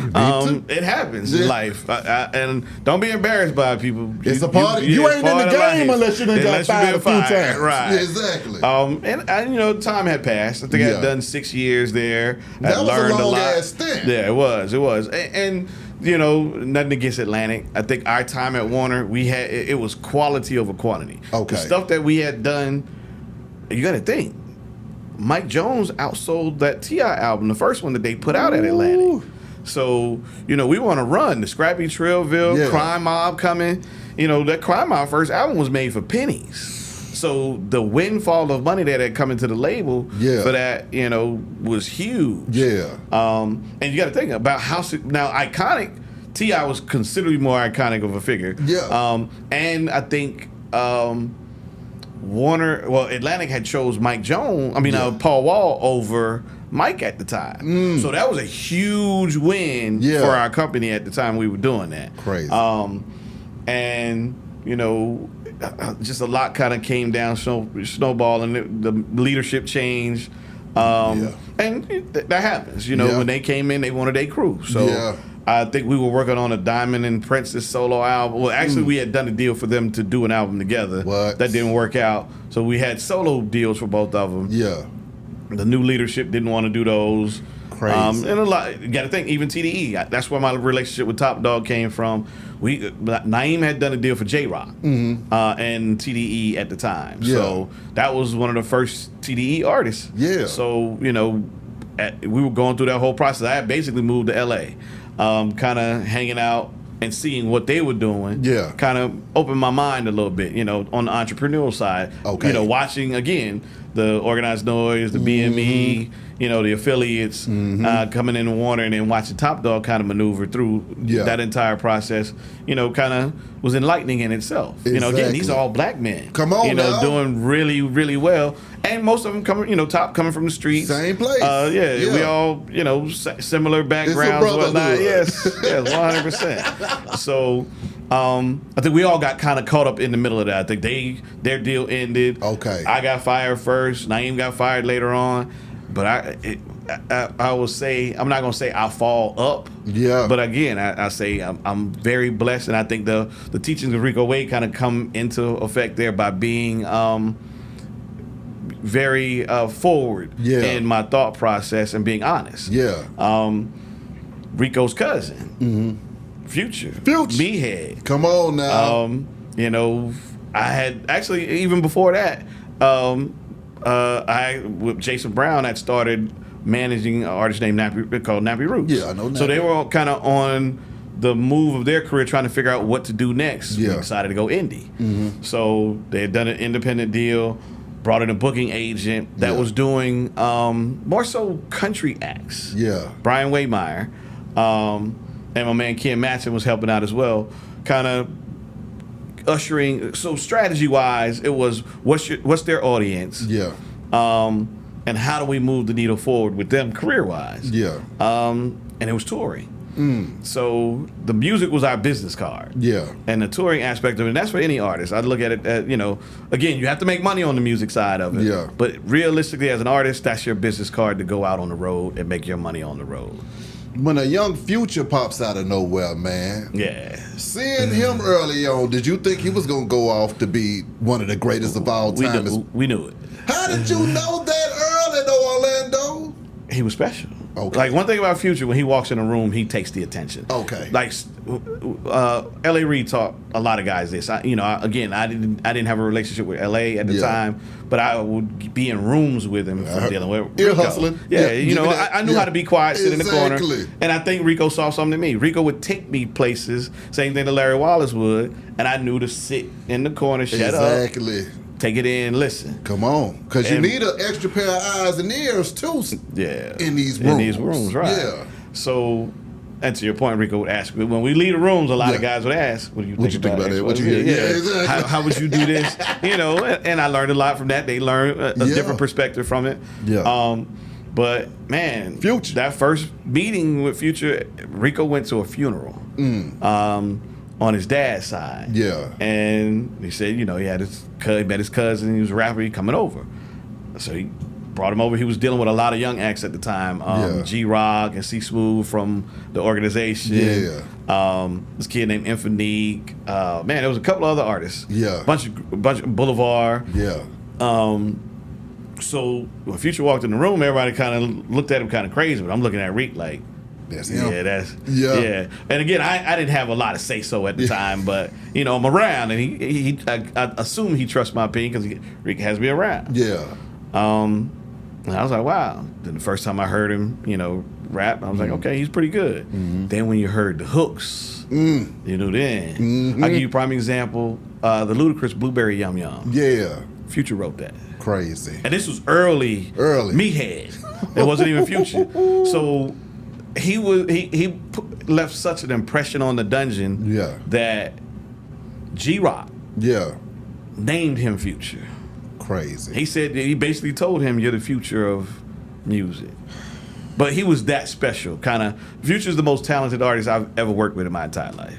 Speaker 2: it happens in life, and don't be embarrassed by people.
Speaker 1: It's a part. You ain't in the game unless you done got fired a few times.
Speaker 2: Right?
Speaker 1: Yeah, exactly.
Speaker 2: And time had passed. I think I had done 6 years there.
Speaker 1: That was
Speaker 2: learned
Speaker 1: a long
Speaker 2: lot.
Speaker 1: ass stint.
Speaker 2: Yeah, it was, and nothing against Atlantic. I think our time at Warner, it was quality over quantity.
Speaker 1: Okay.
Speaker 2: The stuff that we had done, you got to think. Mike Jones outsold that T.I. album, the first one that they put out at Atlantic. So, we want to run. The Scrappy Trillville, Crime Mob coming. That Crime Mob first album was made for pennies. So the windfall of money that had come into the label for that, was huge.
Speaker 1: Yeah.
Speaker 2: And you got to think about now Iconic, T.I. was considerably more iconic of a figure.
Speaker 1: Yeah.
Speaker 2: And I think Atlantic had chose Paul Wall over Mike at the time. So that was a huge win for our company at the time we were doing that.
Speaker 1: Crazy.
Speaker 2: Just a lot kind of came down, snowballing. The leadership changed. And that happens. When they came in, they wanted a crew. So I think we were working on a Diamond and Princess solo album. Well, actually, we had done a deal for them to do an album together. That didn't work out. So we had solo deals for both of them.
Speaker 1: Yeah.
Speaker 2: The new leadership didn't want to do those.
Speaker 1: Crazy.
Speaker 2: And a lot. You got to think, even TDE. That's where my relationship with Top Dog came from. Naeem had done a deal for J-Rock and TDE at the time.
Speaker 1: Yeah.
Speaker 2: So that was one of the first TDE artists.
Speaker 1: Yeah.
Speaker 2: So, we were going through that whole process. I had basically moved to LA, kind of hanging out and seeing what they were doing.
Speaker 1: Yeah.
Speaker 2: Kind of opened my mind a little bit, on the entrepreneurial side.
Speaker 1: Okay.
Speaker 2: Watching, again, the Organized Noise, the BME, the affiliates coming in Warner, and then watching Top Dog kind of maneuver through that entire process, kind of was enlightening in itself.
Speaker 1: Exactly.
Speaker 2: Again, these are all black men.
Speaker 1: Come on now.
Speaker 2: Doing really, really well. And most of them coming from the streets.
Speaker 1: Same place.
Speaker 2: We all, similar backgrounds.
Speaker 1: It's a brotherhood.
Speaker 2: Yes, 100%. So, I think we all got kind of caught up in the middle of that. I think their deal ended.
Speaker 1: Okay.
Speaker 2: I got fired first. Naeem got fired later on. But I will say, I'm not going to say I fall up.
Speaker 1: Yeah.
Speaker 2: But again, I say I'm very blessed. And I think the teachings of Rico Wade kind of come into effect there by being very forward in my thought process and being honest.
Speaker 1: Yeah.
Speaker 2: Rico's cousin, Future, Meathead.
Speaker 1: Come on now.
Speaker 2: I had actually, even before that, with Jason Brown, had started managing an artist named called Nappy Roots.
Speaker 1: Yeah, I know Nappy.
Speaker 2: So they were kind of on the move of their career, trying to figure out what to do next.
Speaker 1: Yeah.
Speaker 2: We decided to go indie. So they had done an independent deal, brought in a booking agent that was doing more so country acts.
Speaker 1: Yeah.
Speaker 2: Brian Waymeyer, and my man Ken Matson was helping out as well, kind of ushering. So strategy wise, it was what's their audience?
Speaker 1: Yeah.
Speaker 2: And how do we move the needle forward with them career wise?
Speaker 1: Yeah.
Speaker 2: And it was touring. So the music was our business card.
Speaker 1: Yeah.
Speaker 2: And the touring aspect of it, and that's for any artist. I'd look at it as, again, you have to make money on the music side of it.
Speaker 1: Yeah.
Speaker 2: But realistically, as an artist, that's your business card to go out on the road and make your money on the road.
Speaker 1: When a young Future pops out of nowhere, man.
Speaker 2: Yeah.
Speaker 1: Seeing him early on, did you think he was going to go off to be one of the greatest of all time?
Speaker 2: We knew it.
Speaker 1: How did you know that early, though, Orlando?
Speaker 2: He was special.
Speaker 1: Okay.
Speaker 2: Like, one thing about Future, when he walks in a room, he takes the attention.
Speaker 1: Okay.
Speaker 2: Like, L.A. Reid taught a lot of guys this. I didn't have a relationship with L.A. at the time, but I would be in rooms with him from dealing with Rico.
Speaker 1: Ear hustling.
Speaker 2: Yeah, I knew how to be quiet, sit in the corner.
Speaker 1: Exactly.
Speaker 2: And I think Rico saw something in me. Rico would take me places, same thing that Larry Wallace would, and I knew to sit in the corner, shut up.
Speaker 1: Exactly.
Speaker 2: Take it in, listen.
Speaker 1: Come on, because you need an extra pair of eyes and ears too.
Speaker 2: Yeah,
Speaker 1: in these rooms,
Speaker 2: right?
Speaker 1: Yeah.
Speaker 2: So, and to your point, Rico would ask when we leave the rooms. A lot of guys would ask, "What do you think about it?
Speaker 1: What you hear? Yeah, exactly.
Speaker 2: How would you do this? And I learned a lot from that. They learned a different perspective from it.
Speaker 1: Yeah.
Speaker 2: But man,
Speaker 1: Future.
Speaker 2: that first meeting with Future, Rico went to a funeral on his dad's side.
Speaker 1: Yeah.
Speaker 2: And he said, he had he met his cousin, he was a rapper, he coming over. So he brought him over. He was dealing with a lot of young acts at the time. G-Rock and C-Smooth from the organization.
Speaker 1: Yeah.
Speaker 2: This kid named Infinique. Man, there was a couple other artists.
Speaker 1: Yeah.
Speaker 2: Bunch of Boulevard.
Speaker 1: Yeah.
Speaker 2: So when Future walked in the room, everybody kind of looked at him kind of crazy, but I'm looking at Reek like,
Speaker 1: that's him.
Speaker 2: Yeah. And again, I didn't have a lot of say so at the time, but I'm around, and I assume he trusts my opinion because Reek has me around.
Speaker 1: Yeah.
Speaker 2: And I was like, wow. Then the first time I heard him, rap, I was like, okay, he's pretty good. Then when you heard the hooks, then. I'll give you a prime example. The Ludacris Blueberry Yum Yum.
Speaker 1: Yeah.
Speaker 2: Future wrote that.
Speaker 1: Crazy.
Speaker 2: And this was early. Meathead. It wasn't even Future. So he left such an impression on the Dungeon that G-Rock named him Future.
Speaker 1: Crazy.
Speaker 2: He said he basically told him, you're the future of music. But he was that special, kind of. Future's the most talented artist I've ever worked with in my entire life.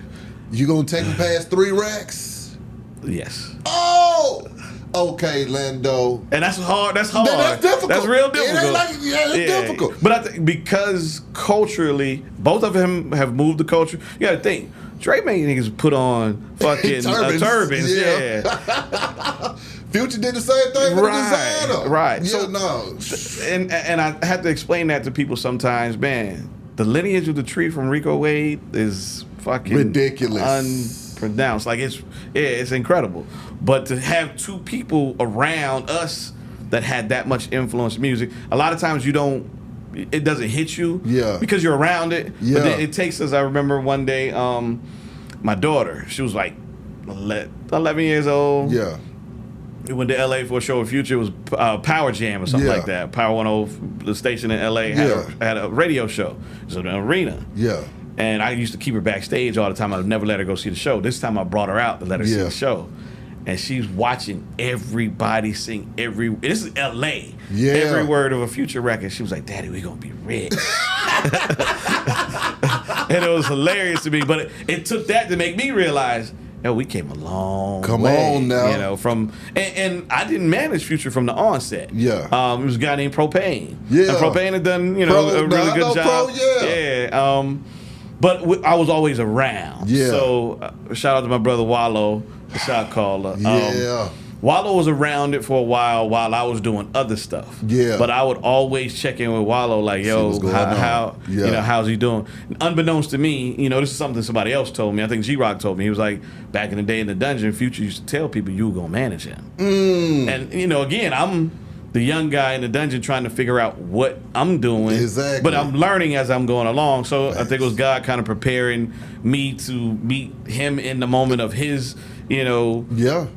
Speaker 1: You gonna take him past 3 racks?
Speaker 2: Yes.
Speaker 1: Oh! Okay, Lando.
Speaker 2: And that's hard. That's hard.
Speaker 1: That's difficult.
Speaker 2: That's real difficult.
Speaker 1: It's difficult.
Speaker 2: But I think because culturally, both of them have moved the culture. You got to think. Dre made niggas put on fucking turbans. Yeah.
Speaker 1: Future did the same thing with the designer.
Speaker 2: Right.
Speaker 1: Yeah,
Speaker 2: so,
Speaker 1: no.
Speaker 2: And I have to explain that to people sometimes. Man, the lineage of the tree from Rico Wade is fucking
Speaker 1: ridiculous.
Speaker 2: Unpronounced. Like it's incredible. But to have two people around us that had that much influence in music, a lot of times it doesn't hit you because you're around it.
Speaker 1: Yeah.
Speaker 2: But then it takes us. I remember one day, my daughter, she was like 11 years old.
Speaker 1: Yeah.
Speaker 2: We went to LA for a show with Future. It was Power Jam or something like that. Power 105, the station in LA, had a radio show. It was in an arena.
Speaker 1: Yeah.
Speaker 2: And I used to keep her backstage all the time. I would never let her go see the show. This time I brought her out to let her see the show. And she's watching everybody sing this is LA. Yeah. Every word of a Future record. She was like, Daddy, we gonna be rich. And it was hilarious to me. But it took that to make me realize, we came a long way.
Speaker 1: Come on now.
Speaker 2: And I didn't manage Future from the onset.
Speaker 1: Yeah.
Speaker 2: It was a guy named Propane.
Speaker 1: Yeah.
Speaker 2: And Propane had done, a really good job. Yeah. But I was always around. Yeah. So shout out to my brother Wallow, the shot caller. Wallow was around it for a while I was doing other stuff. Yeah. But I would always check in with Wallow like, how's he doing? Unbeknownst to me, this is something somebody else told me. I think G-Rock told me. He was like, back in the day in the Dungeon, Future used to tell people you were going to manage him. And, again, I'm the young guy in the Dungeon trying to figure out what I'm doing.
Speaker 1: Exactly.
Speaker 2: But I'm learning as I'm going along. So I think it was God kind of preparing me to meet him in the moment of his,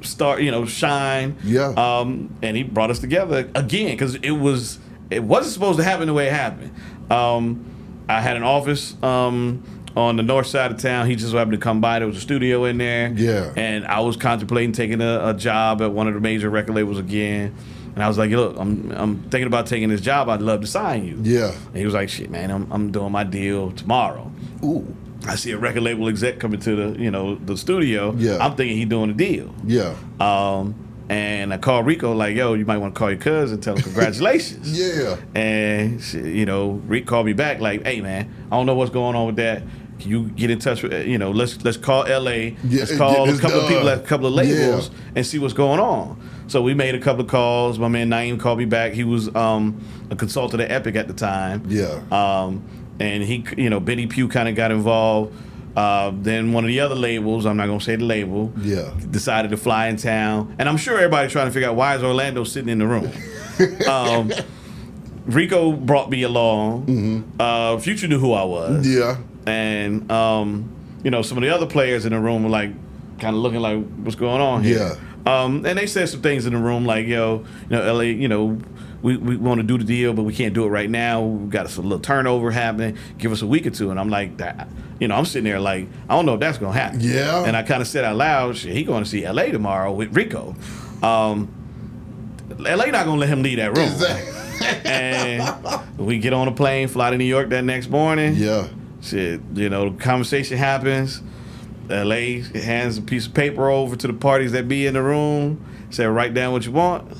Speaker 2: start, shine. Yeah. And he brought us together again because it wasn't supposed to happen the way it happened. I had an office on the north side of town. He just happened to come by. There was a studio in there. Yeah. And I was contemplating taking a job at one of the major record labels again. And I was like, look, I'm thinking about taking this job. I'd love to sign you. Yeah. And he was like, shit, man, I'm doing my deal tomorrow. Ooh. I see a record label exec coming to the studio. Yeah. I'm thinking he's doing a deal. Yeah. And I called Rico like, yo, you might want to call your cousin and tell him congratulations. Yeah. And Rick called me back like, hey man, I don't know what's going on with that. Can you get in touch with let's call LA. Yeah, let's call a couple of people at a couple of labels and see what's going on. So we made a couple of calls. My man Naeem called me back. He was a consultant at Epic at the time. Yeah. And he, Benny Pugh kind of got involved. Then one of the other labels, I'm not going to say the label, decided to fly in town. And I'm sure everybody's trying to figure out why is Orlando sitting in the room. Rico brought me along. Mm-hmm. Future knew who I was. Yeah. And, some of the other players in the room were like, kind of looking like, what's going on here? Yeah. And they said some things in the room like, LA, we want to do the deal, but we can't do it right now. We've got a little turnover happening. Give us a week or two. And I'm like, I'm sitting there like, I don't know if that's going to happen. Yeah. And I kind of said out loud, shit, he going to see LA tomorrow with Rico. LA not going to let him leave that room. Exactly. And we get on a plane, fly to New York that next morning.
Speaker 1: Yeah.
Speaker 2: Shit, you know, the conversation happens. LA hands a piece of paper over to the parties that be in the room. Said, write down what you want.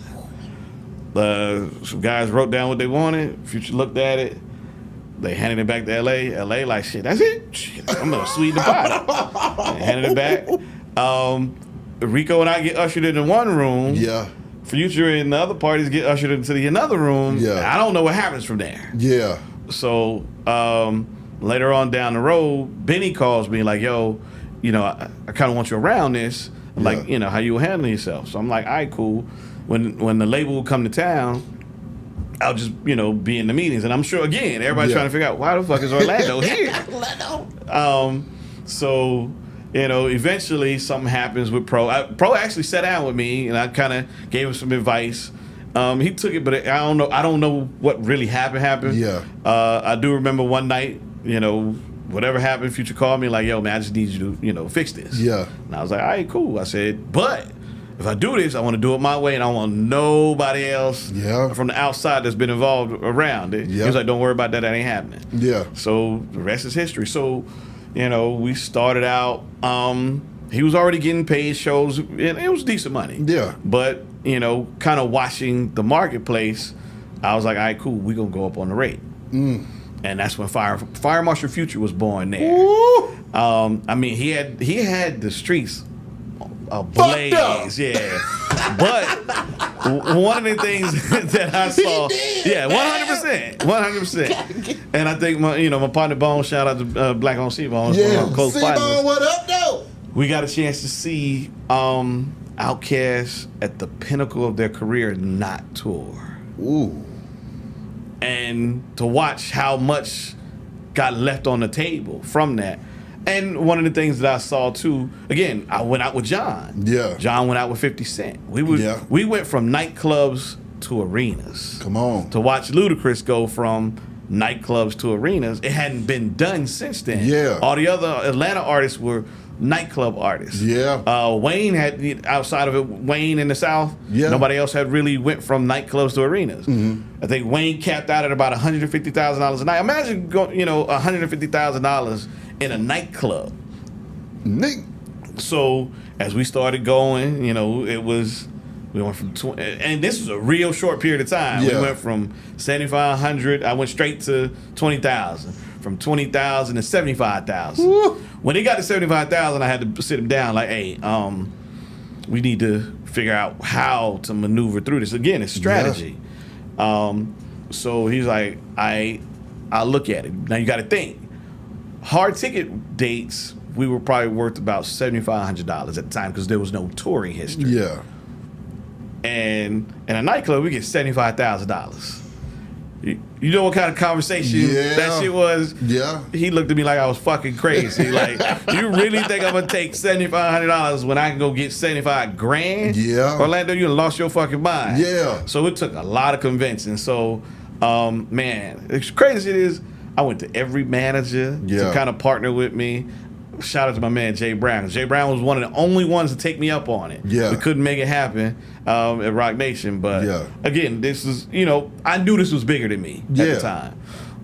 Speaker 2: Some guys wrote down what they wanted. Future looked at it. They handed it back to LA. LA like, shit, that's it? Shit, I'm going to sweeten the pot. They handed it back. Rico and I get ushered into one room.
Speaker 1: Yeah.
Speaker 2: Future and the other parties get ushered into another room.
Speaker 1: Yeah.
Speaker 2: I don't know what happens from there.
Speaker 1: Yeah.
Speaker 2: So later on down the road, Benny calls me like, yo, you know, I kind of want you around this. Like, you know, how you handle yourself. So I'm like, all right, cool. When the label will come to town, I'll just, you know, be in the meetings. And I'm sure, again, everybody's trying to figure out, why the fuck is Orlando here? So, you know, eventually something happens with Pro. Pro actually sat down with me, and I kind of gave him some advice. He took it, but I don't know what really happened. Yeah. I do remember one night, you know, whatever happened, Future called me like, yo, man, I just need you to, you know, fix this. Yeah. And I was like, all right, cool. I said, but if I do this, I want to do it my way, and I don't want nobody else from the outside that's been involved around it. He was like, don't worry about that. That ain't happening. Yeah. So the rest is history. So, you know, we started out, he was already getting paid shows, and it was decent money. Yeah. But, you know, kind of watching the marketplace, I was like, all right, cool, we're going to go up on the rate. And that's when Fire Marshal Future was born there. I mean, he had the streets ablaze, yeah. But one of the things that I saw, 100%. And I think my partner Bone, shout out to Black on C-Bone,
Speaker 1: C-Bone, what up, though?
Speaker 2: We got a chance to see Outkast at the pinnacle of their career not tour. Ooh. And to watch how much got left on the table from that. And one of the things that I saw too, again, I went out with John. Yeah. John went out with 50 Cent. We went from nightclubs to arenas. Come on. To watch Ludacris go from nightclubs to arenas. It hadn't been done since then. Yeah. All the other Atlanta artists were nightclub artists. Yeah. Wayne had, outside of it, Wayne in the South, nobody else had really went from nightclubs to arenas. I think Wayne capped out at about $150,000 a night. Imagine going, you know, $150,000 in a nightclub. So as we started going, you know, we went from and this was a real short period of time. We went from 7,500. I went straight to 20,000. From 20,000 to 75,000. When it got to 75,000, I had to sit him down like, hey, we need to figure out how to maneuver through this. Again, it's strategy. So he's like, I'll look at it. Now you got to think. Hard ticket dates, we were probably worth about $7,500 at the time because there was no touring history. Yeah. And in a nightclub, we get $75,000. You know what kind of conversation that shit was? Yeah. He looked at me like I was fucking crazy. Like, you really think I'm gonna take $7,500 when I can go get 75 grand? Yeah. Orlando, you done lost your fucking mind. Yeah. So it took a lot of convincing. So, man, it's crazy it is. I went to every manager to kind of partner with me. Shout out to my man Jay Brown. Jay Brown was one of the only ones to take me up on it. Yeah. We couldn't make it happen at Rock Nation. But again, this is, you know, I knew this was bigger than me at the time.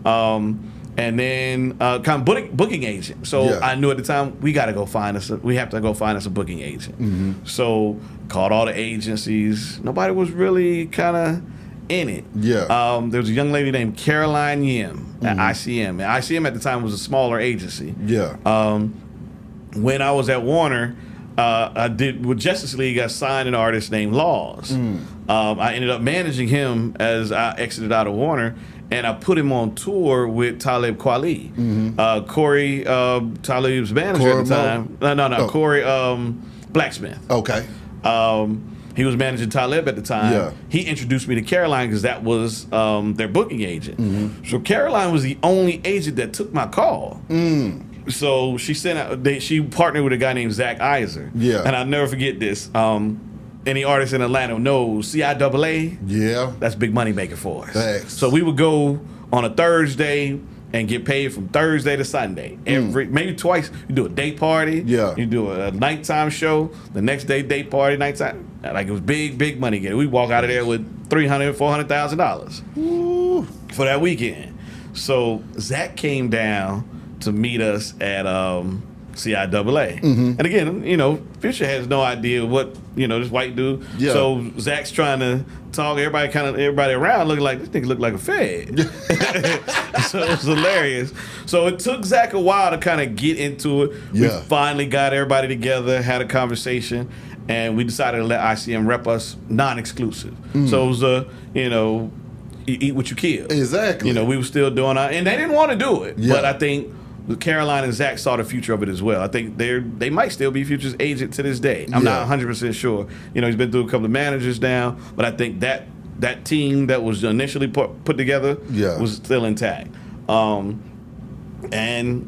Speaker 2: And then kind of booking agent. So I knew at the time we have to go find us a booking agent. So called all the agencies. Nobody was really kind of in it. Yeah. There was a young lady named Caroline Yim at ICM. And ICM at the time was a smaller agency. Yeah. When I was at Warner, I did with Justice League. I signed an artist named Laws. I ended up managing him as I exited out of Warner, and I put him on tour with Talib Kweli. Corey, Talib's manager at the time. No. Corey Blacksmith. Okay. He was managing Talib at the time. Yeah. He introduced me to Caroline because that was their booking agent. So Caroline was the only agent that took my call. So she sent out. She partnered with a guy named Zach Iser. Yeah. And I'll never forget this. Any artist in Atlanta knows CIAA. Yeah. That's big money maker for us. Thanks. So we would go on a Thursday. and get paid from Thursday to Sunday. Maybe twice. You do a day party.
Speaker 1: Yeah.
Speaker 2: You do a nighttime show. The next day, day party, nighttime. Like, it was big money getting. We walk out of there with $300,000, $400,000 for that weekend. So Zach came down to meet us at CIAA. And again, you know, Fisher has no idea what, you know, this white dude.
Speaker 1: Yeah.
Speaker 2: So Zach's trying to talk, everybody around looking like, this nigga look like a fed. So it was hilarious. So it took Zach a while to kind of get into it.
Speaker 1: Yeah.
Speaker 2: We finally got everybody together, had a conversation, and we decided to let ICM rep us non-exclusive. So it was you know, you eat what you kill.
Speaker 1: Exactly.
Speaker 2: You know, we were still doing and they didn't want to do it.
Speaker 1: Yeah.
Speaker 2: But I think Caroline and Zach saw the future of it as well. I think they might still be Future's agent to this day. I'm not 100% sure. You know, he's been through a couple of managers now, but I think that team that was initially put together was still intact. And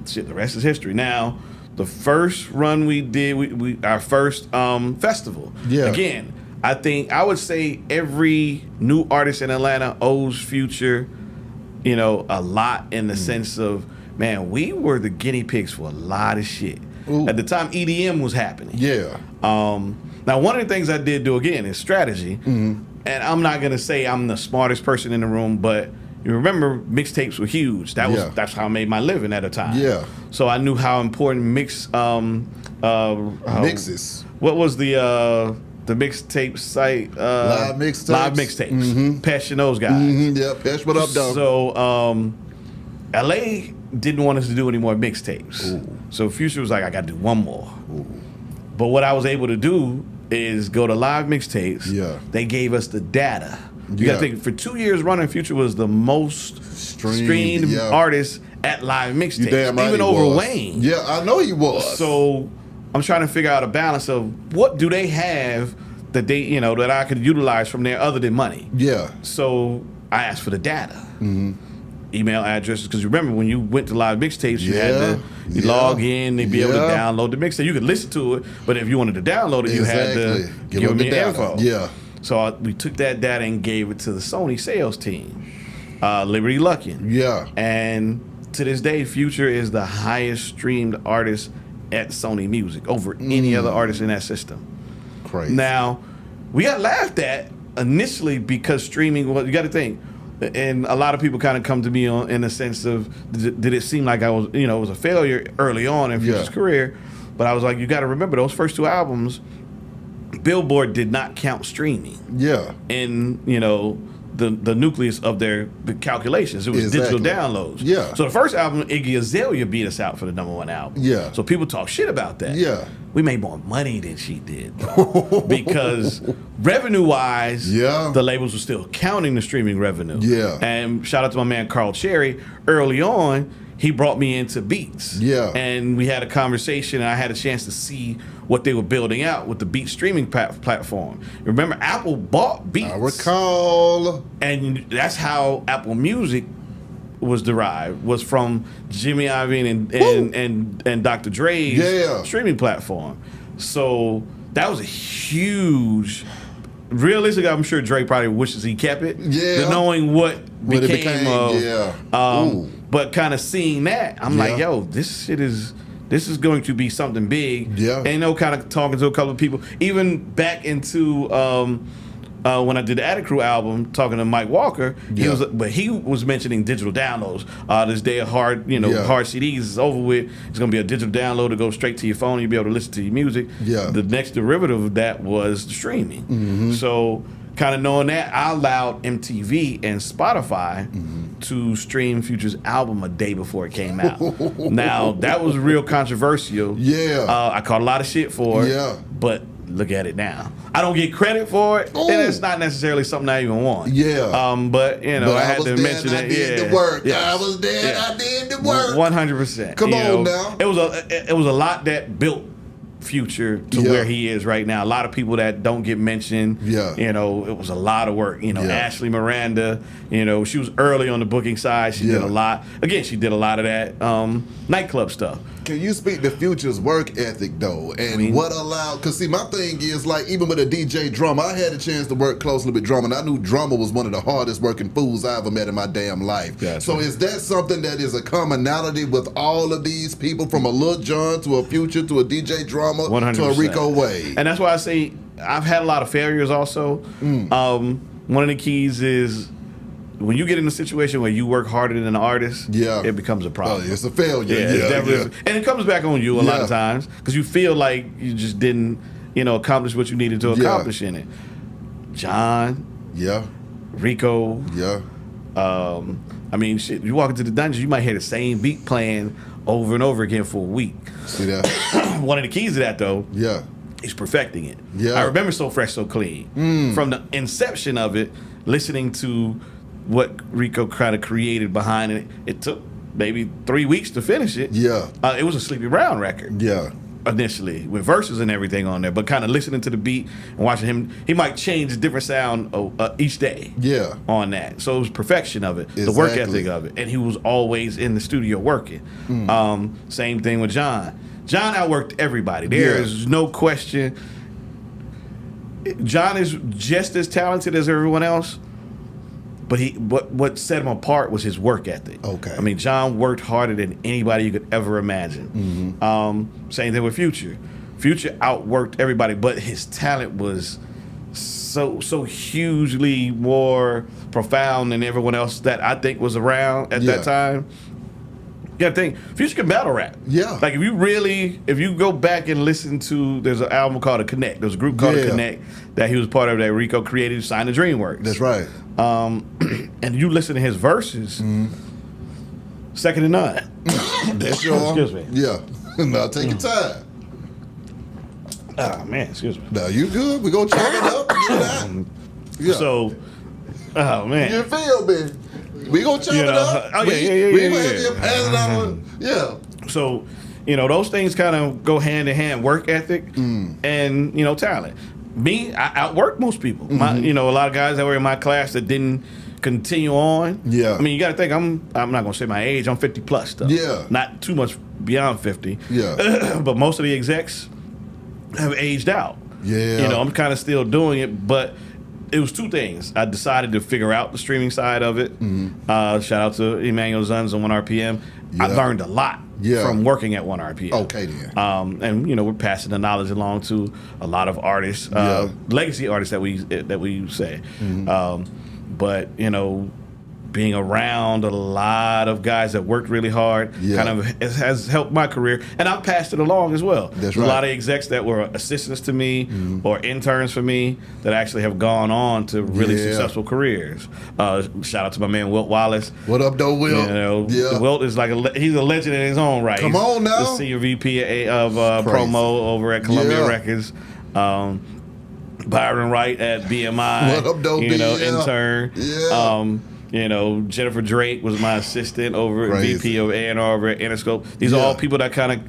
Speaker 2: shit, the rest is history. Now, the first run we did, our first festival.
Speaker 1: Yeah.
Speaker 2: Again, I would say every new artist in Atlanta owes Future, you know, a lot in the sense of, man, we were the guinea pigs for a lot of shit. At the time, EDM was happening.
Speaker 1: Yeah.
Speaker 2: Now, one of the things I did do, again, is strategy. And I'm not going to say I'm the smartest person in the room, but you remember mixtapes were huge. That's how I made my living at a time.
Speaker 1: Yeah.
Speaker 2: So I knew how important
Speaker 1: mixes.
Speaker 2: What was the mixtape site?
Speaker 1: Live mixtapes.
Speaker 2: Live mixtapes. Pesh and those guys.
Speaker 1: Yeah, Pesh, what up, dog?
Speaker 2: So LA didn't want us to do any more mixtapes. So Future was like, I got to do one more. But what I was able to do is go to Live Mixtapes.
Speaker 1: Yeah.
Speaker 2: They gave us the data. You got to think, for 2 years running, Future was the most streamed artist at Live Mixtapes.
Speaker 1: You damn right
Speaker 2: even
Speaker 1: he
Speaker 2: over
Speaker 1: was.
Speaker 2: Wayne.
Speaker 1: Yeah, I know he was.
Speaker 2: So I'm trying to figure out a balance of what do they have that they, you know, that I could utilize from there other than money.
Speaker 1: Yeah.
Speaker 2: So I asked for the data. Email addresses, because you remember when you went to Live Mixtapes, you had to log in, they'd be able to download the mixtape. You could listen to it, but if you wanted to download it, you had to give them the info.
Speaker 1: Yeah.
Speaker 2: So we took that data and gave it to the Sony sales team, Liberty Luckin.
Speaker 1: Yeah.
Speaker 2: And to this day, Future is the highest streamed artist at Sony Music over any other artist in that system.
Speaker 1: Crazy.
Speaker 2: Now, we got laughed at initially because streaming, well, you got to think, and a lot of people kind of come to me in the sense of, did it seem like I was, you know, it was a failure early on in Future's career? But I was like, you got to remember those first two albums, Billboard did not count streaming.
Speaker 1: Yeah.
Speaker 2: In, you know, the nucleus of the calculations. It was digital downloads.
Speaker 1: Yeah.
Speaker 2: So the first album, Iggy Azalea beat us out for the #1 album.
Speaker 1: Yeah.
Speaker 2: So people talk shit about that.
Speaker 1: Yeah.
Speaker 2: We made more money than she did, bro. Because revenue-wise, the labels were still counting the streaming revenue.
Speaker 1: Yeah.
Speaker 2: And shout out to my man Carl Cherry. Early on, he brought me into Beats.
Speaker 1: Yeah.
Speaker 2: And we had a conversation, and I had a chance to see what they were building out with the Beats streaming platform. Remember, Apple bought Beats.
Speaker 1: I recall.
Speaker 2: And that's how Apple Music was derived, was from Jimmy Iovine and Dr. Dre's streaming platform. So that was a huge. Realistically, I'm sure Dre probably wishes he kept it. Yeah. The knowing what became of. But kind of seeing that, I'm like, yo, this is going to be something big. Yeah. And, you know, kind of talking to a couple of people, even back into when I did the Attic Crew album, talking to Mike Walker, he was mentioning digital downloads. This day of hard CDs is over with. It's going to be a digital download to go straight to your phone. You'll be able to listen to your music. Yeah. The next derivative of that was the streaming. So kind of knowing that, I allowed MTV and Spotify to stream Future's album a day before it came out. Now, that was real controversial. Yeah. I caught a lot of shit for it. Yeah. But look at it now. I don't get credit for it, and it's not necessarily something I even want. Yeah. But, you know, I had to mention it.
Speaker 1: I did the work. I was there, I did the work.
Speaker 2: 100%.
Speaker 1: Come on now.
Speaker 2: It was a lot that built Future to where he is right now. A lot of people that don't get mentioned. Yeah. You know, it was a lot of work. You know, Ashley Miranda, you know, she was early on the booking side. She did a lot. Again, she did a lot of that nightclub stuff.
Speaker 1: can you speak to Future's work ethic though, and what allowed? Because see, my thing is like even with a DJ drummer, I had a chance to work closely with drummer, and I knew drummer was one of the hardest working fools I ever met in my damn life.
Speaker 2: Gotcha.
Speaker 1: So is that something that is a commonality with all of these people, from a Lil Jon to a Future to a DJ drummer
Speaker 2: 100%.
Speaker 1: to a Rico Wade?
Speaker 2: And that's why I say I've had a lot of failures also. One of the keys is when you get in a situation where you work harder than an artist, it becomes a problem.
Speaker 1: It's a failure.
Speaker 2: It's definitely and it comes back on you a lot of times because you feel like you just didn't, accomplish what you needed to accomplish in it. John, Rico, I mean, shit, you walk into the dungeon, you might hear the same beat playing over and over again for a week.
Speaker 1: See that?
Speaker 2: One of the keys to that, though, is perfecting it. I remember So Fresh, So Clean. From the inception of it, listening to what Rico kind of created behind it, it took maybe 3 weeks to finish it. It was a Sleepy Brown record. Initially, with verses and everything on there, but kind of listening to the beat and watching him, he might change a different sound each day. On that, so it was perfection of it, the work ethic of it, and he was always in the studio working. Same thing with John. John outworked everybody. There is no question. John is just as talented as everyone else. But what set him apart was his work ethic. I mean, John worked harder than anybody you could ever imagine. Same thing with Future. Future outworked everybody, but his talent was so hugely more profound than everyone else that I think was around at that time. You gotta think, Future can battle rap. Like if you go back and listen to, there's an album called Connect. There's a group called Connect that he was part of that Rico created, signed to DreamWorks.
Speaker 1: That's right.
Speaker 2: And you listen to his verses, second to none.
Speaker 1: That's your.
Speaker 2: Excuse me.
Speaker 1: Now take your time.
Speaker 2: Oh man, excuse me.
Speaker 1: Now you good? We gonna chop it up. Get it out.
Speaker 2: So, oh man.
Speaker 1: You feel me? We gonna chop it up.
Speaker 2: Oh
Speaker 1: We gonna have you pass it out.
Speaker 2: So, those things kind of go hand in hand: work ethic and talent. Me, I outworked most people. A lot of guys that were in my class that didn't continue on. I mean, you got to think I'm not gonna say my age. I'm 50 plus though. Not too much beyond 50. But most of the execs have aged out. I'm kind of still doing it, but it was two things. I decided to figure out the streaming side of it. Shout out to Emmanuel Zuns on OneRPM. I learned a lot from working at OneRPM.
Speaker 1: Okay, then.
Speaker 2: And we're passing the knowledge along to a lot of artists, legacy artists that we say. But being around a lot of guys that worked really hard kind of has helped my career, and I've passed it along as well.
Speaker 1: There's
Speaker 2: a lot of execs that were assistants to me or interns for me that actually have gone on to really successful careers. Shout out to my man Wilt Wallace.
Speaker 1: What up, though, Wilt?
Speaker 2: Wilt is like he's a legend in his own right.
Speaker 1: Come on now.
Speaker 2: The senior VP of promo over at Columbia Records. Byron Wright at BMI.
Speaker 1: What up, though,
Speaker 2: intern. Jennifer Drake was my assistant over at VP of A&R over at Interscope. These are all people that kind of,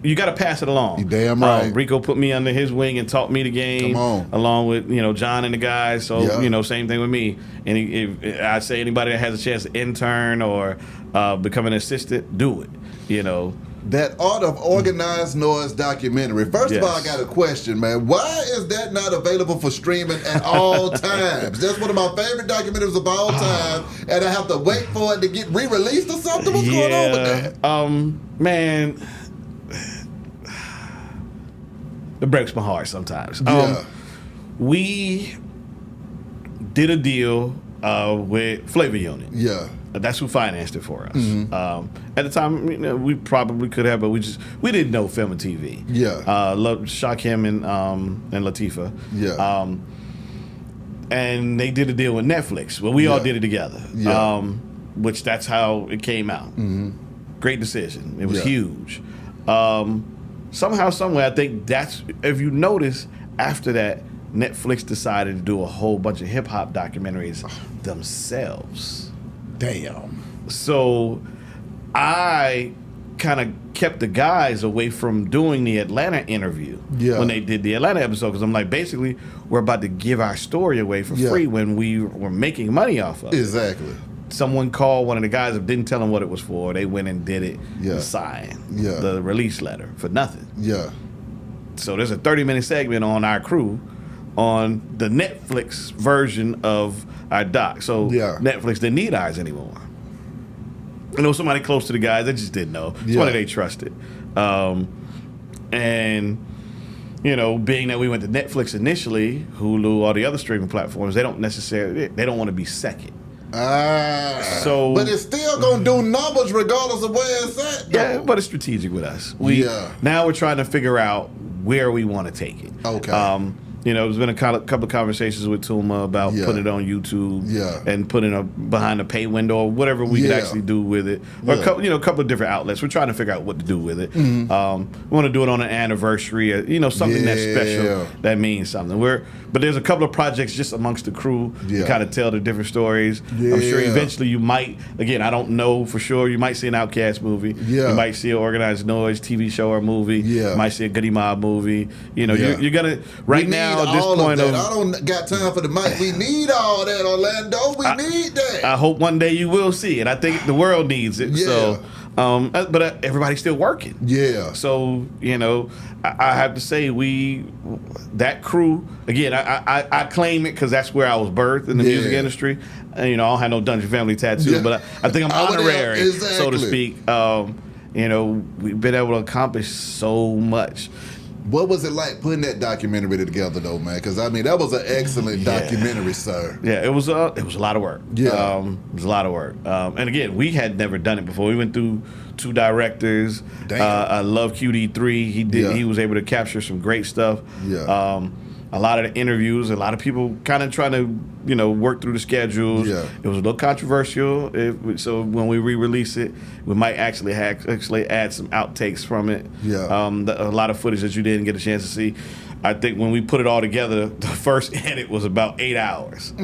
Speaker 2: you got to pass it along.
Speaker 1: You damn right.
Speaker 2: Rico put me under his wing and taught me the game. Along with, John and the guys. So, same thing with me. And if I say anybody that has a chance to intern or become an assistant, do it,
Speaker 1: That Art of Organized Noise documentary. First of all, I got a question, man. Why is that not available for streaming at all times? That's one of my favorite documentaries of all time, and I have to wait for it to get re-released or something? What's going on with that?
Speaker 2: Man, it breaks my heart sometimes. We did a deal with Flavor Unit. That's who financed it for us. At the time, we probably could have, but we didn't know film and TV. Shakim and Latifah. And they did a deal with Netflix. Well, we all did it together. Which that's how it came out. Great decision. It was huge. Somehow, somewhere, I think that's, if you notice, after that, Netflix decided to do a whole bunch of hip hop documentaries themselves.
Speaker 1: Damn.
Speaker 2: So I kind of kept the guys away from doing the Atlanta interview when they did the Atlanta episode, because I'm like, basically, we're about to give our story away for free when we were making money off of it.
Speaker 1: Exactly.
Speaker 2: someone called one of the guys that didn't tell them what it was for. They went and did it and signed the release letter for nothing.
Speaker 1: Yeah.
Speaker 2: So there's a 30-minute segment on our crew on the Netflix version of our doc. So Netflix didn't need ours anymore. I know somebody close to the guys, they just didn't know. Somebody they trusted. And, you know, being that we went to Netflix initially, Hulu, all the other streaming platforms, they don't want to be second. But it's still gonna do numbers regardless of where it's at. Though. Yeah, but it's strategic with us. Now we're trying to figure out where we want to take it.
Speaker 1: Okay.
Speaker 2: You know, there's been a couple of conversations with Tuma about putting it on YouTube and putting it behind a pay window or whatever we could actually do with it. Or a couple of different outlets. We're trying to figure out what to do with it. We want to do it on an anniversary, something that's special that means something. But there's a couple of projects just amongst the crew to kind of tell the different stories. I'm sure eventually you might, again, I don't know for sure, you might see an Outkast movie. You might see an Organized Noise TV show or movie. You might see a Goody Mob movie. You know, you're going to, right now, at this point I
Speaker 1: don't got time for the mic. We need all that, Orlando. We need that.
Speaker 2: I hope one day you will see it. I think the world needs it. So, but everybody's still working. So, you know, I have to say that crew, again, I claim it because that's where I was birthed in the music industry. And, you know, I don't have no Dungeon Family tattoo, but I think I'm honorary, so to speak. You know, we've been able to accomplish so much.
Speaker 1: What was it like putting that documentary together, though, man? Because I mean, that was an excellent documentary, sir.
Speaker 2: Yeah, it was a lot of work. It was a lot of work. And again, we had never done it before. We went through 2 directors. I love QD3. He was able to capture some great stuff. A lot of the interviews, a lot of people kind of trying to, you know, work through the schedules. It was a little controversial. So when we re-release it, we might actually add some outtakes from it. A lot of footage that you didn't get a chance to see. I think when we put it all together, the first edit was about 8 hours.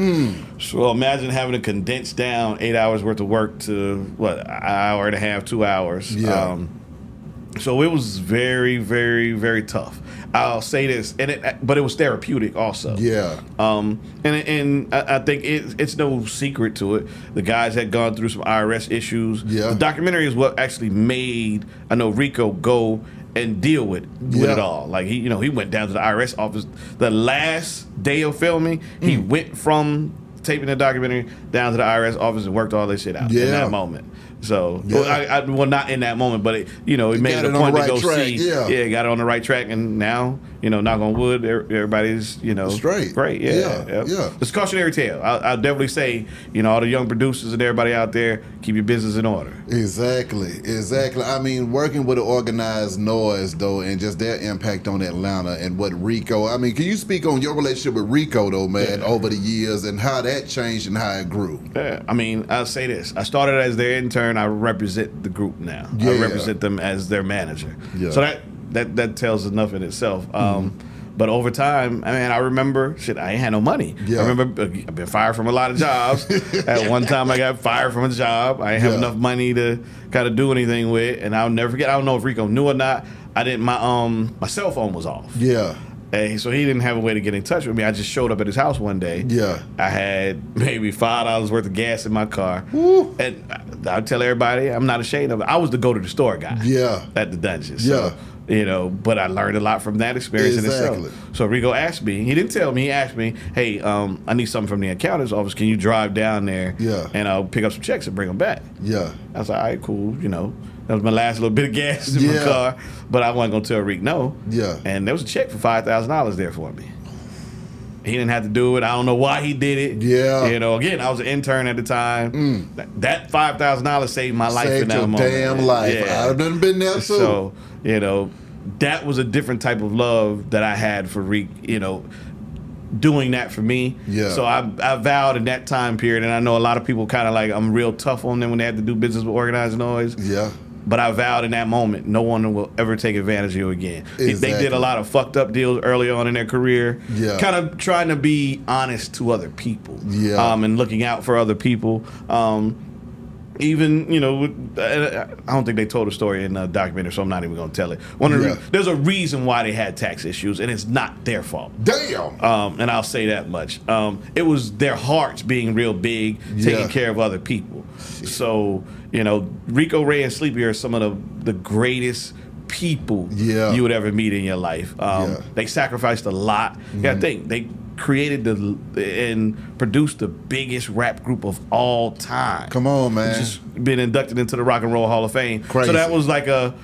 Speaker 2: So imagine having to condense down 8 hours worth of work to, an hour and a half, 2 hours. So it was very, very, very tough. I'll say this, but it was therapeutic also. And I think it's no secret to it. The guys had gone through some IRS issues. The documentary is what actually made, I know, Rico go and deal with it all. Like he went down to the IRS office the last day of filming. He went from taping the documentary down to the IRS office and worked all this shit out in that moment. So, well, not in that moment, but it made it a point to go see. Got it on the right track, and now, knock on wood, everybody's,
Speaker 1: straight.
Speaker 2: Great, It's a cautionary tale. I'll definitely say, all the young producers and everybody out there, keep your business in order.
Speaker 1: Exactly. I mean, working with an Organized Noise, though, and just their impact on Atlanta and what Rico, I mean, can you speak on your relationship with Rico, though, man, over the years and how that changed and how it grew?
Speaker 2: Yeah, I mean, I'll say this. I started as their intern. I represent the group now. I represent them as their manager. So that tells enough in itself. But over time, I remember, I ain't had no money. I remember I've been fired from a lot of jobs. At one time, I got fired from a job. I didn't have enough money to kind of do anything with. And I'll never forget, I don't know if Rico knew or not, my cell phone was off. And so he didn't have a way to get in touch with me. I just showed up at his house one day. I had maybe $5 worth of gas in my car. And I'll tell everybody, I'm not ashamed of it. I was the go-to-the-store guy at the Dungeon. So, but I learned a lot from that experience in itself. So Rico asked me, he didn't tell me, he asked me, hey, I need something from the accountant's office. Can you drive down there and I'll pick up some checks and bring them back? I was like, all right, cool, That was my last little bit of gas in my car, but I wasn't going to tell Rick no. And there was a check for $5,000 there for me. He didn't have to do it. I don't know why he did it. Again, I was an intern at the time. That $5,000 saved my life in that moment.
Speaker 1: Damn life. I've been there too.
Speaker 2: So, that was a different type of love that I had for Rick, doing that for me. So I vowed in that time period, and I know a lot of people kind of like, I'm real tough on them when they have to do business with Organized Noise. But I vowed in that moment, no one will ever take advantage of you again. They did a lot of fucked up deals early on in their career, kind of trying to be honest to other people, and looking out for other people. even, I don't think they told the story in the documentary, so I'm not even going to tell it. There's a reason why they had tax issues, and it's not their fault.
Speaker 1: Damn.
Speaker 2: And I'll say that much. It was their hearts being real big, taking care of other people. Shit. So, Rico, Ray, and Sleepy are some of the greatest people you would ever meet in your life. They sacrificed a lot. You got to think, they created and produced the biggest rap group of all time.
Speaker 1: Come on, man.
Speaker 2: Just been inducted into the Rock and Roll Hall of Fame.
Speaker 1: Crazy.
Speaker 2: So that was like a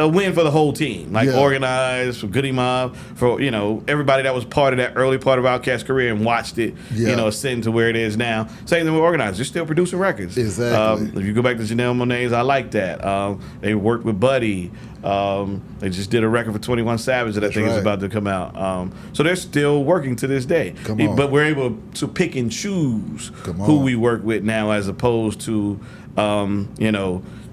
Speaker 2: win for the whole team. Like Organized, for Goody Mob, for everybody that was part of that early part of Outkast's career and watched it, ascend to where it is now. Same thing with Organized. They're still producing records.
Speaker 1: Exactly.
Speaker 2: If you go back to Janelle Monáe's, I like that. They worked with Buddy. They just did a record for 21 Savage that I think is about to come out. So they're still working to this day. But we're able to pick and choose who we work with now, as opposed to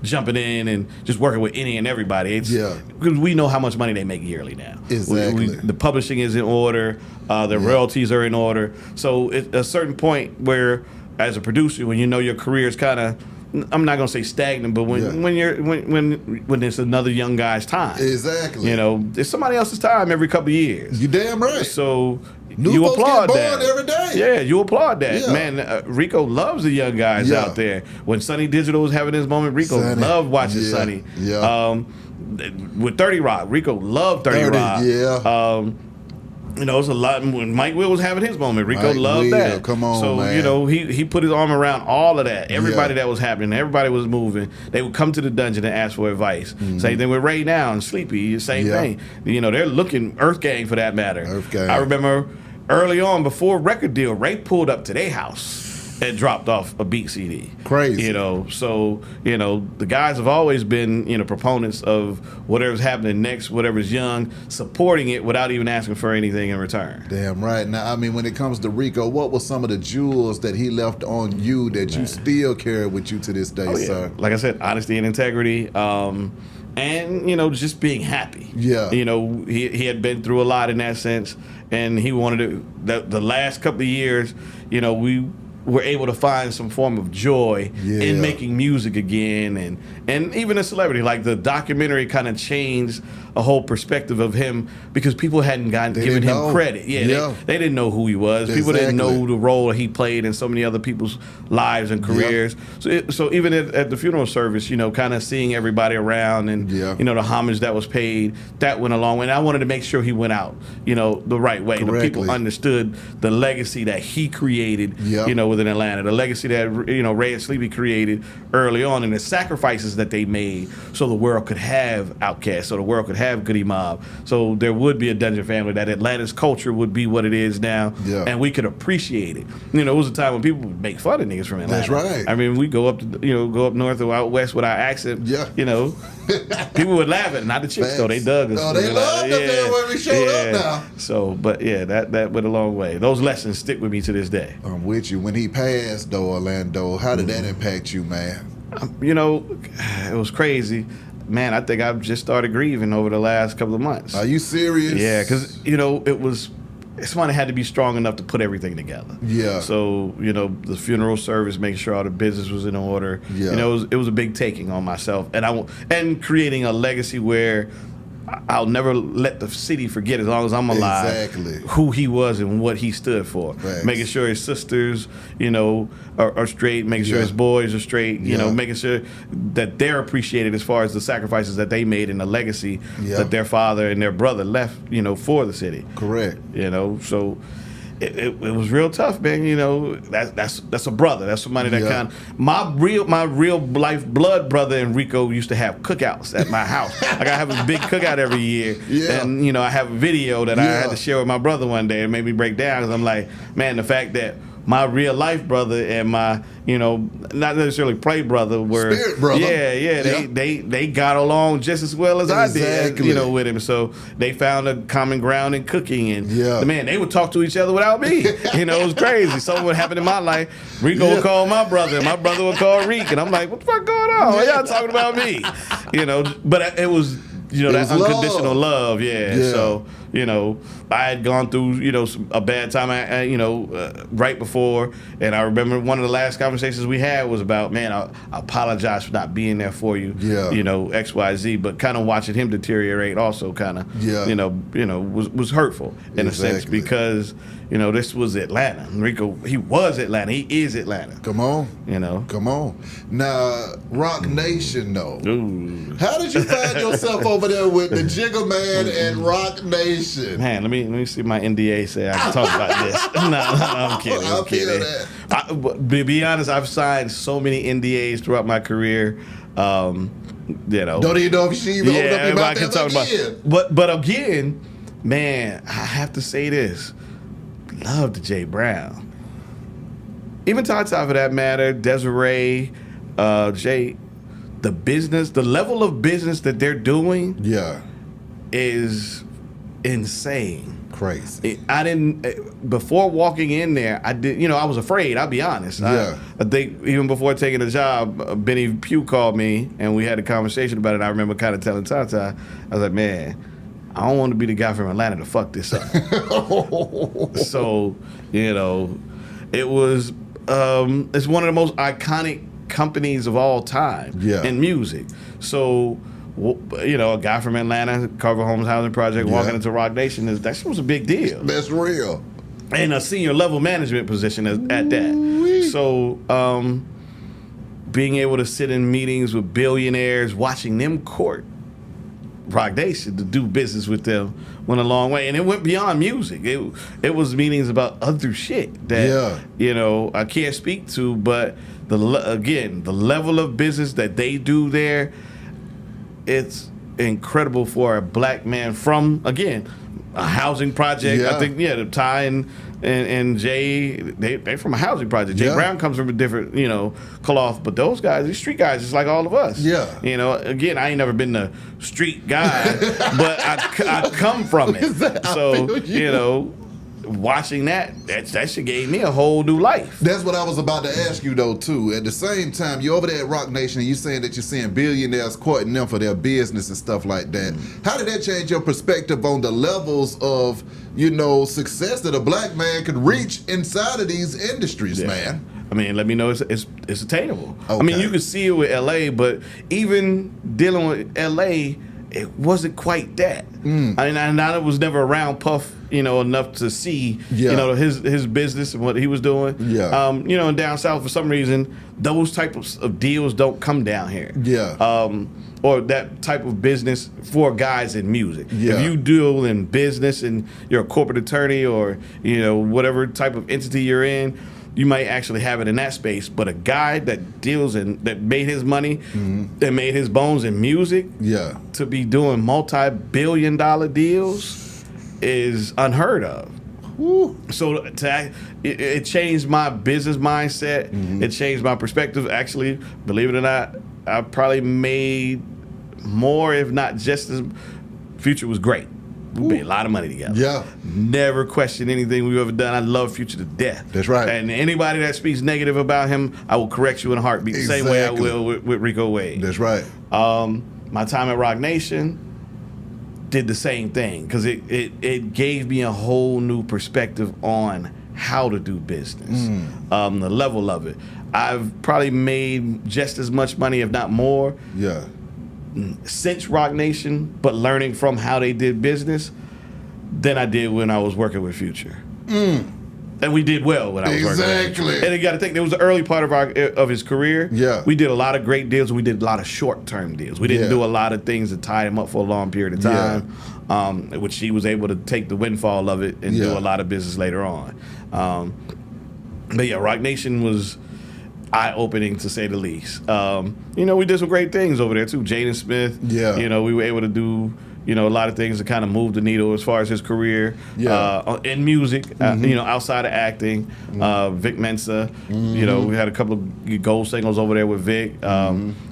Speaker 2: jumping in and just working with any and everybody. Because we know how much money they make yearly now.
Speaker 1: Exactly.
Speaker 2: The publishing is in order. The royalties are in order. So at a certain point where, as a producer, when your career is kind of, I'm not gonna say stagnant, but when it's another young guy's time,
Speaker 1: exactly.
Speaker 2: It's somebody else's time every couple of years.
Speaker 1: You damn right.
Speaker 2: So
Speaker 1: New
Speaker 2: you
Speaker 1: folks
Speaker 2: applaud
Speaker 1: get
Speaker 2: that
Speaker 1: born every day.
Speaker 2: Yeah, you applaud that,
Speaker 1: Yeah.
Speaker 2: man. Rico loves the young guys out there. When Sonny Digital was having his moment, Rico loved watching Sonny.
Speaker 1: Yeah.
Speaker 2: With 30 Rock, Rico loved 30 Rock.
Speaker 1: Yeah.
Speaker 2: It's a lot. When Mike Will was having his moment, Rico loved that.
Speaker 1: Come on,
Speaker 2: so,
Speaker 1: man.
Speaker 2: he put his arm around all of that. Everybody that was happening, everybody was moving. They would come to the dungeon and ask for advice. Same thing with Ray now and Sleepy. Same thing. They're looking, Earth Gang for that matter.
Speaker 1: Earth Gang.
Speaker 2: I remember early on, before record deal, Ray pulled up to their house and dropped off a beat CD.
Speaker 1: Crazy.
Speaker 2: So, the guys have always been, proponents of whatever's happening next, whatever's young, supporting it without even asking for anything in return.
Speaker 1: Damn right. Now, when it comes to Rico, what were some of the jewels that he left on you that you still carry with you to this day, sir?
Speaker 2: Like I said, honesty and integrity. And, just being happy.
Speaker 1: Yeah.
Speaker 2: He had been through a lot in that sense, and he wanted to, the last couple of years, we were able to find some form of joy in making music again, and even a celebrity. Like the documentary kind of changed a whole perspective of him because people hadn't given him credit. They didn't know who he was. People didn't know the role he played in so many other people's lives and careers. So even at the funeral service, kind of seeing everybody around and the homage that was paid, that went a long way. And I wanted to make sure he went out, the right way. The people understood the legacy that he created, within Atlanta, the legacy that Ray and Sleepy created early on, and the sacrifices that they made so the world could have Outkast, so the world could have Goody Mob, so there would be a Dungeon family, that Atlanta's culture would be what it is now, and we could appreciate it. It was a time when people would make fun of niggas from Atlanta.
Speaker 1: That's right.
Speaker 2: We go up to go up north or out west with our accent. People would laugh at it. Not the chicks though. They dug us.
Speaker 1: Oh, they loved us there when we showed up now.
Speaker 2: So, but that went a long way. Those lessons stick with me to this day.
Speaker 1: I'm with you. When he passed, though, Orlando, how did that impact you, man?
Speaker 2: It was crazy. Man, I think I've just started grieving over the last couple of months.
Speaker 1: Are you serious?
Speaker 2: Yeah, because, somebody had to be strong enough to put everything together. Yeah. So, the funeral service, making sure all the business was in order. Yeah. It was a big taking on myself. And creating a legacy where I'll never let the city forget, as long as I'm alive, who he was and what he stood for. Facts. Making sure his sisters, are straight, making sure his boys are straight, making sure that they're appreciated as far as the sacrifices that they made and the legacy that their father and their brother left, for the city.
Speaker 1: Correct.
Speaker 2: So it was real tough, man. That's a brother. That's somebody that kind of my real life blood brother and Rico used to have cookouts at my house. Like I have a big cookout every year, and I have a video that I had to share with my brother one day. It made me break down because I'm like, man, the fact that my real life brother and my, not necessarily play brother were
Speaker 1: spirit brother.
Speaker 2: They got along just as well as I did, with him. So they found a common ground in cooking, and man, they would talk to each other without me. It was crazy. Something would happen in my life. Rico would call my brother, and my brother would call Reek, and I'm like, what the fuck going on? Why y'all talking about me? But it was. That unconditional love, I had gone through, a bad time, right before. And I remember one of the last conversations we had was about, man, I apologize for not being there for you, X, Y, Z. But kind of watching him deteriorate also kind of, was hurtful in a sense because, this was Atlanta. Rico, he was Atlanta. He is Atlanta.
Speaker 1: Come on. Come on. Now, Rock Nation, though.
Speaker 2: Ooh.
Speaker 1: How did you find yourself over there with the Jigga Man and Rock Nation?
Speaker 2: Man, let me see my NDA say I can talk about this. No, I'm kidding.
Speaker 1: I feel that.
Speaker 2: Be honest, I've signed so many NDAs throughout my career.
Speaker 1: Don't even know if she even opened up your mouth ever again.
Speaker 2: But again, man, I have to say this. Loved Jay Brown. Even Tata for that matter, Desiree, Jay, the level of business that they're doing is insane.
Speaker 1: Crazy.
Speaker 2: Before walking in there, I was afraid, I'll be honest. I think even before taking the job, Benny Pugh called me and we had a conversation about it. I remember kind of telling Tata, I was like, man, I don't want to be the guy from Atlanta to fuck this up. So, it was, it's one of the most iconic companies of all time in music. So, a guy from Atlanta, Carver Homes Housing Project, walking into Rock Nation, that was a big deal.
Speaker 1: That's real.
Speaker 2: And a senior level management position at that. So, being able to sit in meetings with billionaires, watching them court Rock Nation to do business with them went a long way, and it went beyond music. It was meetings about other shit that I can't speak to, but the level of business that they do there, it's incredible for a black man from a housing project. I think Ty and Jay, they're from a housing project. Jay Brown comes from a different, cloth, but those guys, these street guys, just like all of us. I ain't never been the street guy, but I come from it. So, watching that shit gave me a whole new life.
Speaker 1: That's what I was about to ask you though too. At the same time, you're over there at Rock Nation and you're saying that you're seeing billionaires courting them for their business and stuff like that. How did that change your perspective on the levels of, success that a black man can reach inside of these industries, man?
Speaker 2: I mean, let me know it's attainable.
Speaker 1: Okay.
Speaker 2: I mean, you could see it with LA, but even dealing with LA, it wasn't quite that. I was never around Puff, enough to see, his business and what he was doing. And down south, for some reason, those types of deals don't come down here. Or that type of business for guys in music. If you deal in business and you're a corporate attorney or, whatever type of entity you're in, you might actually have it in that space. But a guy that that made his money, that made his bones in music, to be doing multi-billion-dollar deals is unheard of. So it changed my business mindset. It changed my perspective. Actually, believe it or not, I probably made more, if not just as. Future was great. We made a lot of money together. Never questioned anything we've ever done. I love Future to death.
Speaker 1: That's right.
Speaker 2: And anybody that speaks negative about him, I will correct you in a heartbeat. The same way I will with Rico Wade.
Speaker 1: That's right.
Speaker 2: My time at Rock Nation did the same thing because it gave me a whole new perspective on how to do business, the level of it. I've probably made just as much money, if not more, since Rock Nation, but learning from how they did business than I did when I was working with Future. And we did well when I was working with Future. And you got to think, there was the early part of his career. We did a lot of great deals. We did a lot of short-term deals. We didn't do a lot of things that tied him up for a long period of time, which he was able to take the windfall of it and do a lot of business later on. But Rock Nation was eye-opening, to say the least. We did some great things over there too. Jaden Smith, we were able to do a lot of things to kind of move the needle as far as his career in music, outside of acting. Vic Mensa, we had a couple of gold singles over there with Vic.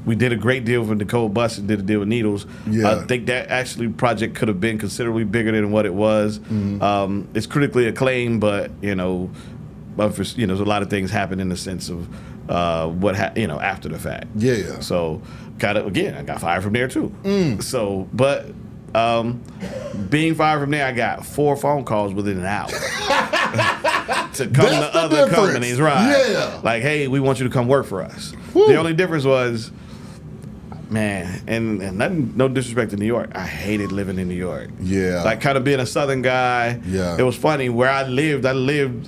Speaker 2: We did a great deal with Nicole Bus and did a deal with Needles. I think that actually project could have been considerably bigger than what it was. It's critically acclaimed, but there's a lot of things happen in the sense of after the fact. So kind of, again, I got fired from there too. So, but Being fired from there, I got 4 phone calls within an hour to come
Speaker 1: That's
Speaker 2: to
Speaker 1: the
Speaker 2: other
Speaker 1: difference.
Speaker 2: companies, right?
Speaker 1: Yeah.
Speaker 2: Like, hey, we want you to come work for us.
Speaker 1: Woo.
Speaker 2: The only difference was, man, and nothing, no disrespect to New York, I hated living in New York.
Speaker 1: Yeah.
Speaker 2: Like, kind of being a Southern guy.
Speaker 1: Yeah.
Speaker 2: It was funny where I lived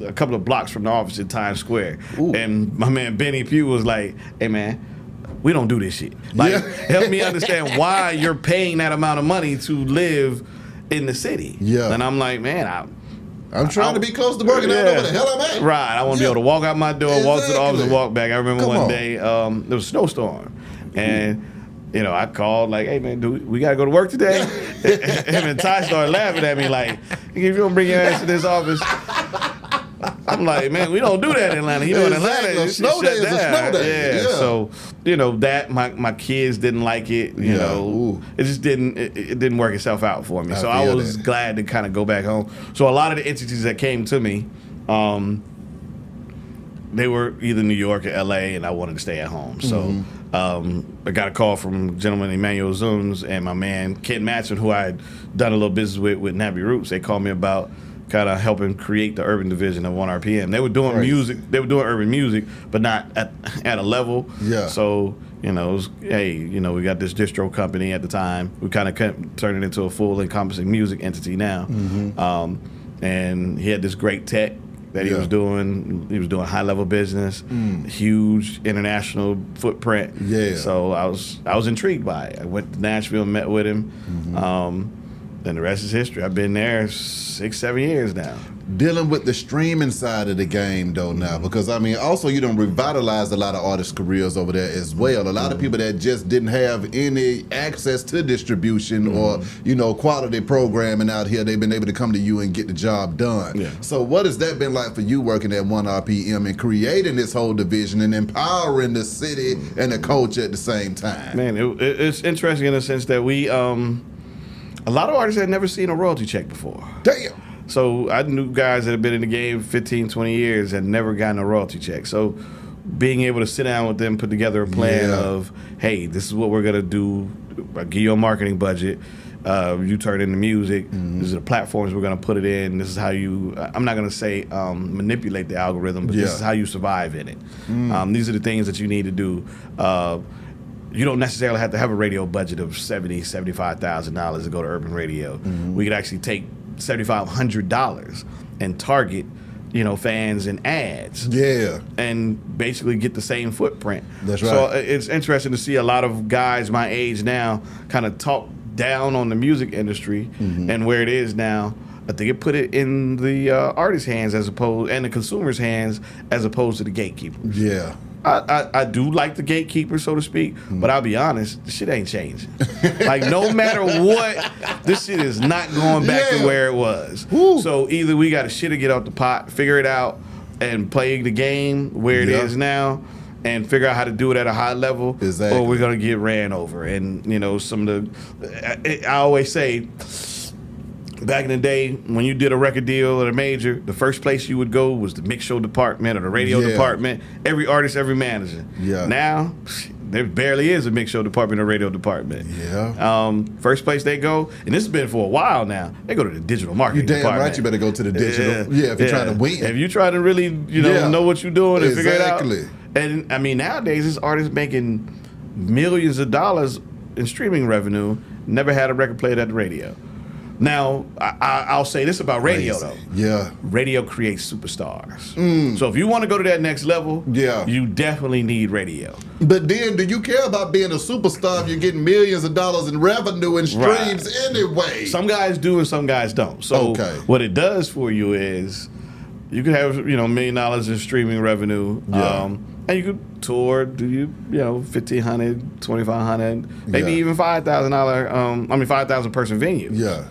Speaker 2: a couple of blocks from the office in Times Square.
Speaker 1: Ooh.
Speaker 2: And my man Benny Pugh was like, hey, man, we don't do this shit. Like,
Speaker 1: Yeah.
Speaker 2: help me understand why you're paying that amount of money to live in the city.
Speaker 1: Yeah.
Speaker 2: And I'm like, man,
Speaker 1: I'm trying to be close to work and I don't know where the hell I'm at.
Speaker 2: Right. I want to be
Speaker 1: Yeah.
Speaker 2: able to walk out my door, walk to the office, and
Speaker 1: Exactly.
Speaker 2: walk back. I remember
Speaker 1: Come
Speaker 2: one
Speaker 1: on.
Speaker 2: day there was a snowstorm, and I called like, "Hey man, we got to go to work today?" Him and Ty started laughing at me like, "If you don't bring your ass to this office." I'm like, man, we don't do that in Atlanta. You know, in
Speaker 1: Exactly.
Speaker 2: Atlanta,
Speaker 1: A snow day is a snow day.
Speaker 2: Yeah.
Speaker 1: Yeah.
Speaker 2: So, that my kids didn't like it. You
Speaker 1: Yeah.
Speaker 2: know,
Speaker 1: Ooh.
Speaker 2: it just it didn't work itself out for me. So I
Speaker 1: feel
Speaker 2: was
Speaker 1: that.
Speaker 2: glad to kind of go back home. So a lot of the entities that came to me, they were either New York or LA, and I wanted to stay at home. So I got a call from a gentleman Emmanuel Zunes and my man Ken Matson, who I had done a little business with Nappy Roots. They called me about kind of helping create the urban division of OneRPM. They were doing music, they were doing urban music, but not at a level.
Speaker 1: Yeah.
Speaker 2: So, it was, hey, we got this distro company at the time. We kind of turned it into a full encompassing music entity now. And he had this great tech that he
Speaker 1: Yeah.
Speaker 2: was doing. He was doing high level business, huge international footprint.
Speaker 1: Yeah.
Speaker 2: So I was intrigued by it. I went to Nashville and met with him. Then the rest is history. I've been there 6-7 years now.
Speaker 1: Dealing with the streaming side of the game though now, because I mean also you done revitalized a lot of artists' careers over there as well. A lot of people that just didn't have any access to distribution or quality programming out here, they've been able to come to you and get the job done.
Speaker 2: Yeah.
Speaker 1: So what has that been like for you working at OneRPM and creating this whole division and empowering the city and the culture at the same time?
Speaker 2: Man, it's interesting in the sense that we a lot of artists had never seen a royalty check before.
Speaker 1: Damn.
Speaker 2: So I knew guys that had been in the game 15, 20 years and never gotten a royalty check. So being able to sit down with them, put together a plan of, hey, this is what we're going to do. I'll give you a marketing budget. You turn into music. These are the platforms we're going to put it in. This is how you, I'm not going to say manipulate the algorithm, but this is how you survive in it. These are the things that you need to do. You don't necessarily have to have a radio budget of $70,000, $75,000 to go to urban radio. We could actually take $7,500 and target, fans and ads.
Speaker 1: Yeah.
Speaker 2: And basically get the same footprint.
Speaker 1: That's right.
Speaker 2: So it's interesting to see a lot of guys my age now kind of talk down on the music industry and where it is now. I think it put it in the artist's hands and the consumer's hands as opposed to the gatekeepers.
Speaker 1: Yeah.
Speaker 2: I do like the gatekeeper, so to speak, but I'll be honest, the shit ain't changing. Like, no matter what, this shit is not going back to where it was.
Speaker 1: Woo.
Speaker 2: So either we got to shit or get out the pot, figure it out, and play the game where it is now, and figure out how to do it at a high level,
Speaker 1: Exactly.
Speaker 2: or we're going to get ran over. And, some of the, I always say, back in the day, when you did a record deal at a major, the first place you would go was the mix show department or the radio department. Every artist, every manager.
Speaker 1: Yeah.
Speaker 2: Now, there barely is a mix show department or radio department.
Speaker 1: Yeah.
Speaker 2: First place they go, and this has been for a while now, they go to the digital marketing
Speaker 1: You're damn
Speaker 2: department.
Speaker 1: right you better go to the digital. Yeah, if you're trying to win.
Speaker 2: If you're trying to really, know what you're doing and figure it out.
Speaker 1: Exactly.
Speaker 2: And, I mean, nowadays, this artist making millions of dollars in streaming revenue, never had a record played at the radio. Now, I'll say this about radio, though.
Speaker 1: Yeah.
Speaker 2: Radio creates superstars. So if you want to go to that next level, you definitely need radio.
Speaker 1: But then, do you care about being a superstar if you're getting millions of dollars in revenue and streams anyway?
Speaker 2: Some guys do and some guys don't. So what it does for you is you can have, $1 million in streaming revenue. And you could tour, do $1,500, $2,500, maybe even $5,000, 5,000 person venue.
Speaker 1: Yeah.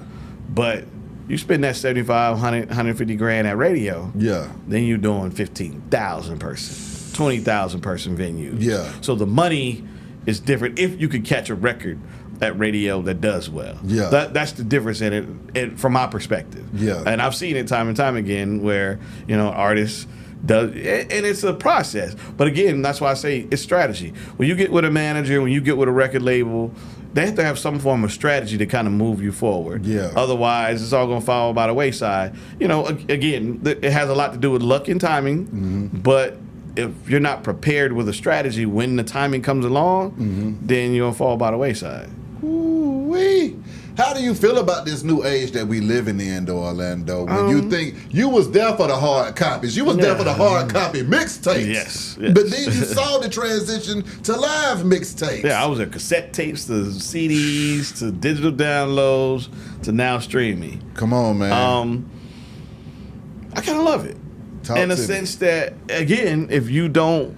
Speaker 2: But you spend that $75,000, $150,000 at radio.
Speaker 1: Yeah.
Speaker 2: Then you're doing 15,000 person, 20,000 person venues.
Speaker 1: Yeah.
Speaker 2: So the money is different if you could catch a record at radio that does well.
Speaker 1: Yeah.
Speaker 2: That's the difference in it from my perspective.
Speaker 1: Yeah.
Speaker 2: And I've seen it time and time again where, artists does, and it's a process. But again, that's why I say it's strategy. When you get with a manager, when you get with a record label, they have to have some form of strategy to kind of move you forward.
Speaker 1: Yeah.
Speaker 2: Otherwise, it's all going to fall by the wayside. You know, again, it has a lot to do with luck and timing, but if you're not prepared with a strategy when the timing comes along, then you're going to fall by the wayside.
Speaker 1: Ooh-wee. How do you feel about this new age that we living in, though, Orlando? When you think you was there for the hard copies, you was there for the hard copy mixtapes.
Speaker 2: Yes.
Speaker 1: But then you saw the transition to live mixtapes.
Speaker 2: Yeah, I was at cassette tapes to CDs to digital downloads to now streaming.
Speaker 1: Come on, man.
Speaker 2: I kind of love it.
Speaker 1: Talk
Speaker 2: in a
Speaker 1: to me.
Speaker 2: sense that, again, if you don't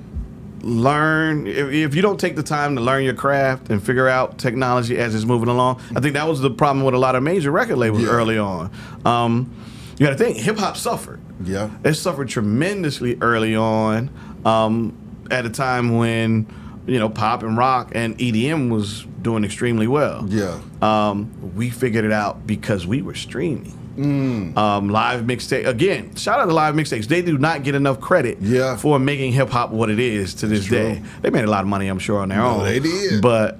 Speaker 2: learn, if you don't take the time to learn your craft and figure out technology as it's moving along, I think that was the problem with a lot of major record labels early on. You got to think, hip hop suffered.
Speaker 1: Yeah.
Speaker 2: It suffered tremendously early on, at a time when, you know, pop and rock and EDM was doing extremely well.
Speaker 1: Yeah.
Speaker 2: We figured it out because we were streaming. Live mixtape, again, shout out to live mixtapes. They do not get enough credit for making hip hop what it is to this day. They made a lot of money, I'm sure, on their own.
Speaker 1: They did.
Speaker 2: But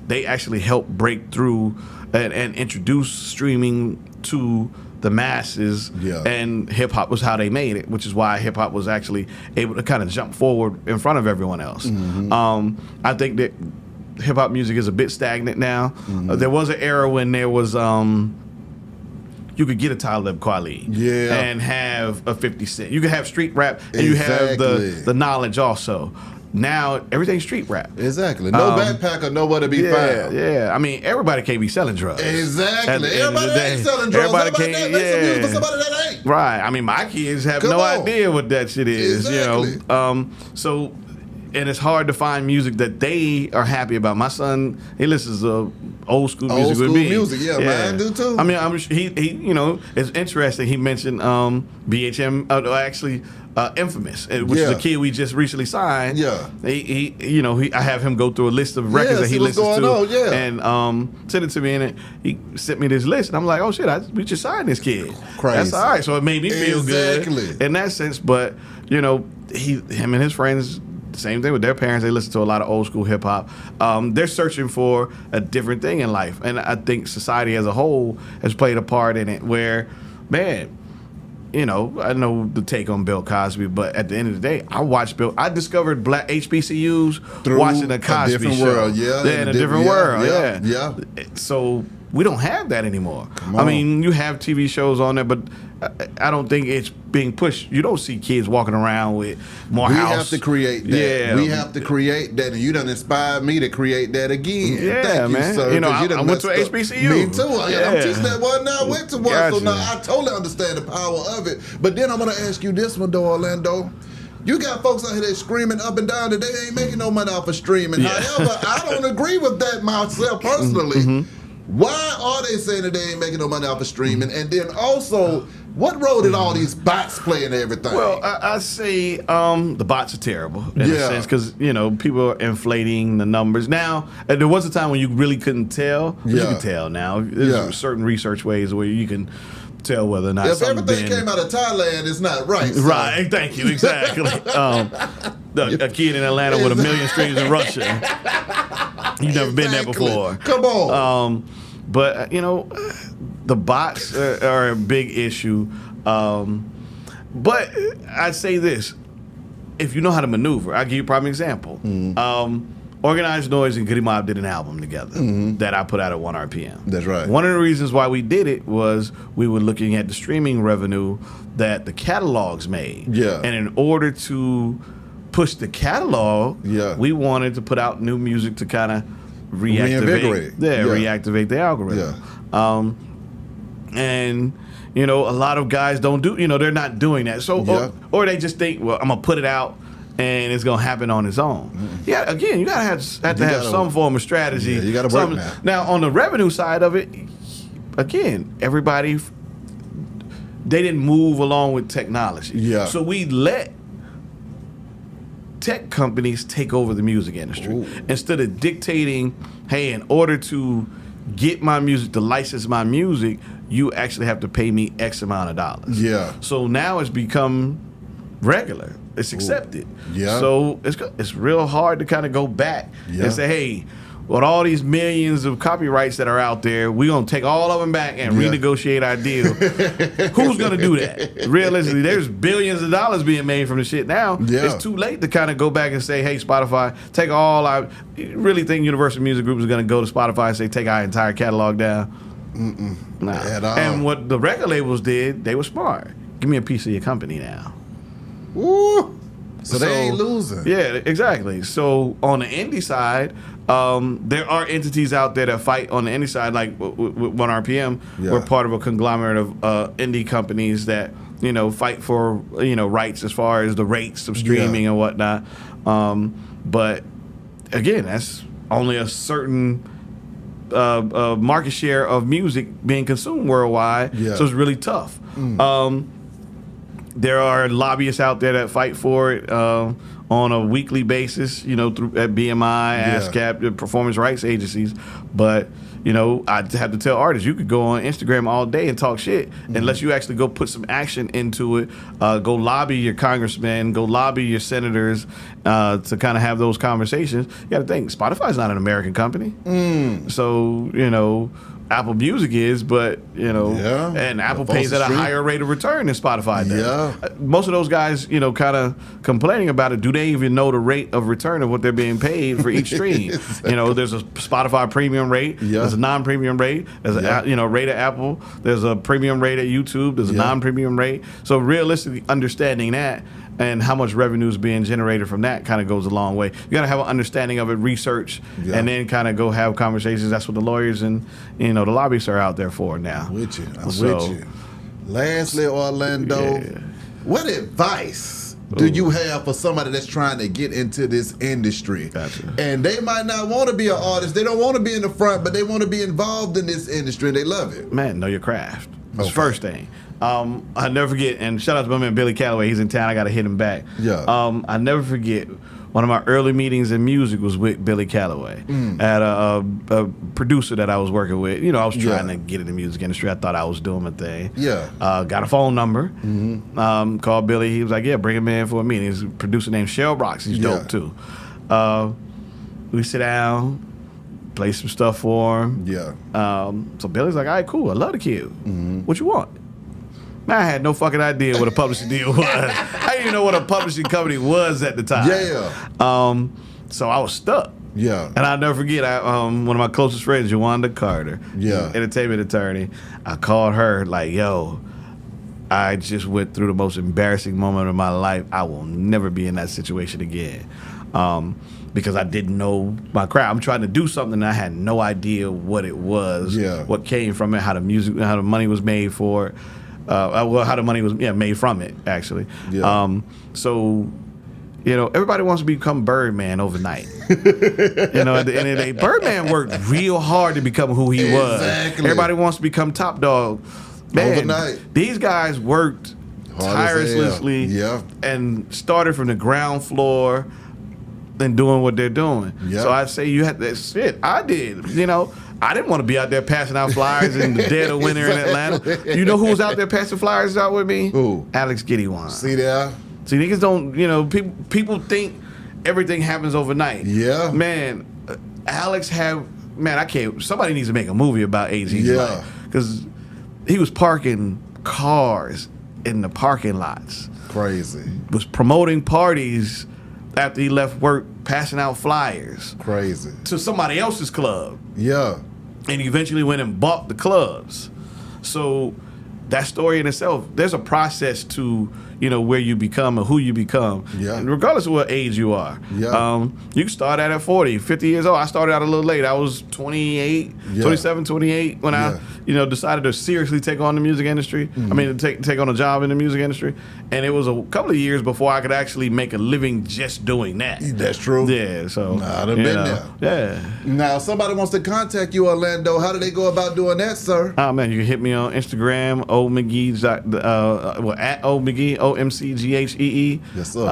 Speaker 2: they actually helped break through and introduce streaming to the masses, and hip hop was how they made it, which is why hip hop was actually able to kind of jump forward in front of everyone else. I think that hip hop music is a bit stagnant now. There was an era when there was you could get a Talib Kweli and have a 50 Cent. You could have street rap and you have the knowledge also. Now everything's street rap.
Speaker 1: Exactly. No backpacker, nowhere to be found.
Speaker 2: Yeah. I mean, everybody can't be selling drugs.
Speaker 1: Exactly. Everybody ain't selling drugs.
Speaker 2: Everybody can't.
Speaker 1: Make some music for somebody that ain't.
Speaker 2: Right. I mean, my kids have no idea what that shit is.
Speaker 1: Exactly.
Speaker 2: You know. So. And it's hard to find music that they are happy about. My son, he listens to old school music with me.
Speaker 1: Mine do too.
Speaker 2: I mean, he you know, it's interesting. He mentioned BHM, actually Infamous, which is a kid we just recently signed. Yeah. He you know, I have him go through a list of records that he listens to, and send it to me, and he sent me this list, and I'm like, oh shit, we just signed this kid. Crazy. That's all right. So it made me feel good in that sense. But you know, him and his friends. Same thing with their parents. They listen to a lot of old school hip hop. They're searching for a different thing in life. And I think society as a whole has played a part in it where, man, you know, I know the take on Bill Cosby, but at the end of the day, I discovered black HBCUs through watching the Cosby show.
Speaker 1: World.
Speaker 2: In a different world. Yeah. So we don't have that anymore. I mean, you have TV shows on there, but I don't think it's being pushed. You don't see kids walking around with more house.
Speaker 1: We have to create that. Yeah. We have to create that, and you done inspired me to create that again.
Speaker 2: Yeah,
Speaker 1: Thank
Speaker 2: man.
Speaker 1: you, sir.
Speaker 2: You know, I went to HBCU.
Speaker 1: Me too. I'm teaching that one now. I went to one, so now I totally understand the power of it. But then I'm going to ask you this one, though, Orlando. You got folks out here that screaming up and down that they ain't making no money off of streaming. However, I don't agree with that myself personally. Why are they saying that they ain't making no money off of streaming? And then also, what role did all these bots play in everything?
Speaker 2: Well, I say the bots are terrible in a sense because, you know, people are inflating the numbers. Now, there was a time when you really couldn't tell. But you can tell now. There's certain research ways where you can tell whether or not
Speaker 1: if everything came out of Thailand, it's not right. So.
Speaker 2: Right, thank you, exactly. A kid in Atlanta with 1 million streams in Russia. You've never been there before.
Speaker 1: Come on.
Speaker 2: But, you know, the bots are a big issue. But I'd say this. If you know how to maneuver, I'll give you a prime example. Organized Noise and Goody Mob did an album together that I put out at OneRPM.
Speaker 1: That's right.
Speaker 2: One of the reasons why we did it was we were looking at the streaming revenue that the catalogs made. Yeah. And in order to push the catalog, we wanted to put out new music to kind of reactivate the algorithm. And you know, a lot of guys don't do, you know, they're not doing that. So or they just think, well, I'm gonna put it out and it's gonna happen on its own. Yeah, again, you gotta have some form of strategy.
Speaker 1: You gotta work now.
Speaker 2: Now on the revenue side of it, again, everybody they didn't move along with technology. Yeah. So we let tech companies take over the music industry instead of dictating, hey, in order to get my music, to license my music, you actually have to pay me X amount of dollars. Yeah. So now it's become regular. It's accepted. Yeah. So it's real hard to kind of go back and say, hey, with all these millions of copyrights that are out there, we're going to take all of them back and renegotiate our deal. Who's going to do that? Realistically, there's billions of dollars being made from the shit now. Yeah. It's too late to kind of go back and say, hey, Spotify, take all our... You really think Universal Music Group is going to go to Spotify and say, take our entire catalog down? Nah. At all. And what the record labels did, they were smart. Give me a piece of your company now.
Speaker 1: Woo! So they ain't losing.
Speaker 2: Yeah, exactly. So on the indie side, there are entities out there that fight on the indie side, like with OneRPM. Yeah. We're part of a conglomerate of indie companies that, you know, fight for, you know, rights as far as the rates of streaming and whatnot. But again, that's only a certain market share of music being consumed worldwide. Yeah. So it's really tough. There are lobbyists out there that fight for it on a weekly basis, you know, through at BMI, ASCAP, the performance rights agencies. But, you know, I have to tell artists, you could go on Instagram all day and talk shit unless you actually go put some action into it. Go lobby your congressmen, go lobby your senators to kind of have those conversations. You got to think, Spotify's not an American company. So, you know, Apple Music is, but, you know, and Apple pays at a higher rate of return than Spotify does. Most of those guys, you know, kind of complaining about it, do they even know the rate of return of what they're being paid for each stream? You know, there's a Spotify premium rate, there's a non-premium rate, there's a, you know, rate at Apple, there's a premium rate at YouTube, there's a non-premium rate. So realistically understanding that and how much revenue is being generated from that kind of goes a long way. You got to have an understanding of it, research, and then kind of go have conversations. That's what the lawyers and, you know, the lobbyists are out there for now.
Speaker 1: I'm with you. Lastly, Orlando, what advice do you have for somebody that's trying to get into this industry?
Speaker 2: Gotcha. And
Speaker 1: they might not want to be an artist. They don't want to be in the front, but they want to be involved in this industry, and they love it.
Speaker 2: Man, know your craft. That's the first thing. I never forget, and shout out to my man Billy Calloway. He's in town. I got to hit him back. I never forget, one of my early meetings in music was with Billy Calloway at a producer that I was working with. You know, I was trying to get in the music industry. I thought I was doing my thing. Got a phone number. Called Billy. He was like, yeah, bring him in for a meeting. He's a producer named Shell Rocks. He's dope, too. We sit down, play some stuff for him. So Billy's like, all right, cool. I love the kid. What you want? Man, I had no fucking idea what a publishing deal was. I didn't even know what a publishing company was at the time. So I was stuck. And I'll never forget, one of my closest friends, Yawanda Carter, entertainment attorney, I called her like, yo, I just went through the most embarrassing moment of my life. I will never be in that situation again. Because I didn't know my craft. I'm trying to do something and I had no idea what it was, what came from it, how the money was made for it. How the money was made from it, actually. So, you know, everybody wants to become Birdman overnight. You know, at the end of the day, Birdman worked real hard to become who he was. Everybody wants to become Top Dog. Man, overnight. These guys worked tirelessly and started from the ground floor and doing what they're doing. So I'd say you had that shit. I did, you know. I didn't want to be out there passing out flyers in the dead of winter in Atlanta. You know who was out there passing flyers out with me? Who? Alex Giddywan.
Speaker 1: See there?
Speaker 2: See, niggas don't, you know, people think everything happens overnight. Man, Alex somebody needs to make a movie about AZ's life. Because he was parking cars in the parking lots.
Speaker 1: Crazy.
Speaker 2: Was promoting parties after he left work, passing out flyers.
Speaker 1: Crazy.
Speaker 2: To somebody else's club. And he eventually went and bought the clubs. So that story in itself, there's a process to, you know, where you become or who you become. And regardless of what age you are. You can start out at 40, 50 years old. I started out a little late. I was 28, 27, 28 when I, you know, decided to seriously take on the music industry. I mean, to take on a job in the music industry. And it was a couple of years before I could actually make a living just doing that.
Speaker 1: That's true.
Speaker 2: Yeah, so.
Speaker 1: Nah, I've been there. Now, if somebody wants to contact you, Orlando, how do they go about doing that, sir?
Speaker 2: Oh, man, you can hit me on Instagram, McGhee, at McGhee, OMCGHEE.
Speaker 1: Yes, sir.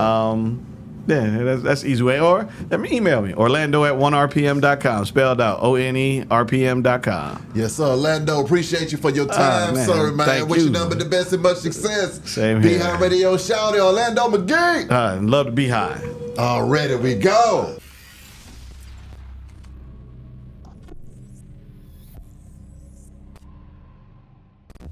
Speaker 2: That's the easy way. Or email me, Orlando@OneRPM.com, spelled out ONERPM.com.
Speaker 1: Yes, sir. Orlando, appreciate you for your time, sir, man.
Speaker 2: Thank
Speaker 1: Wish
Speaker 2: you.
Speaker 1: you nothing but the best and much success.
Speaker 2: Same here.
Speaker 1: Be High Radio, shout out Orlando McGhee.
Speaker 2: Love to be high.
Speaker 1: Already we go.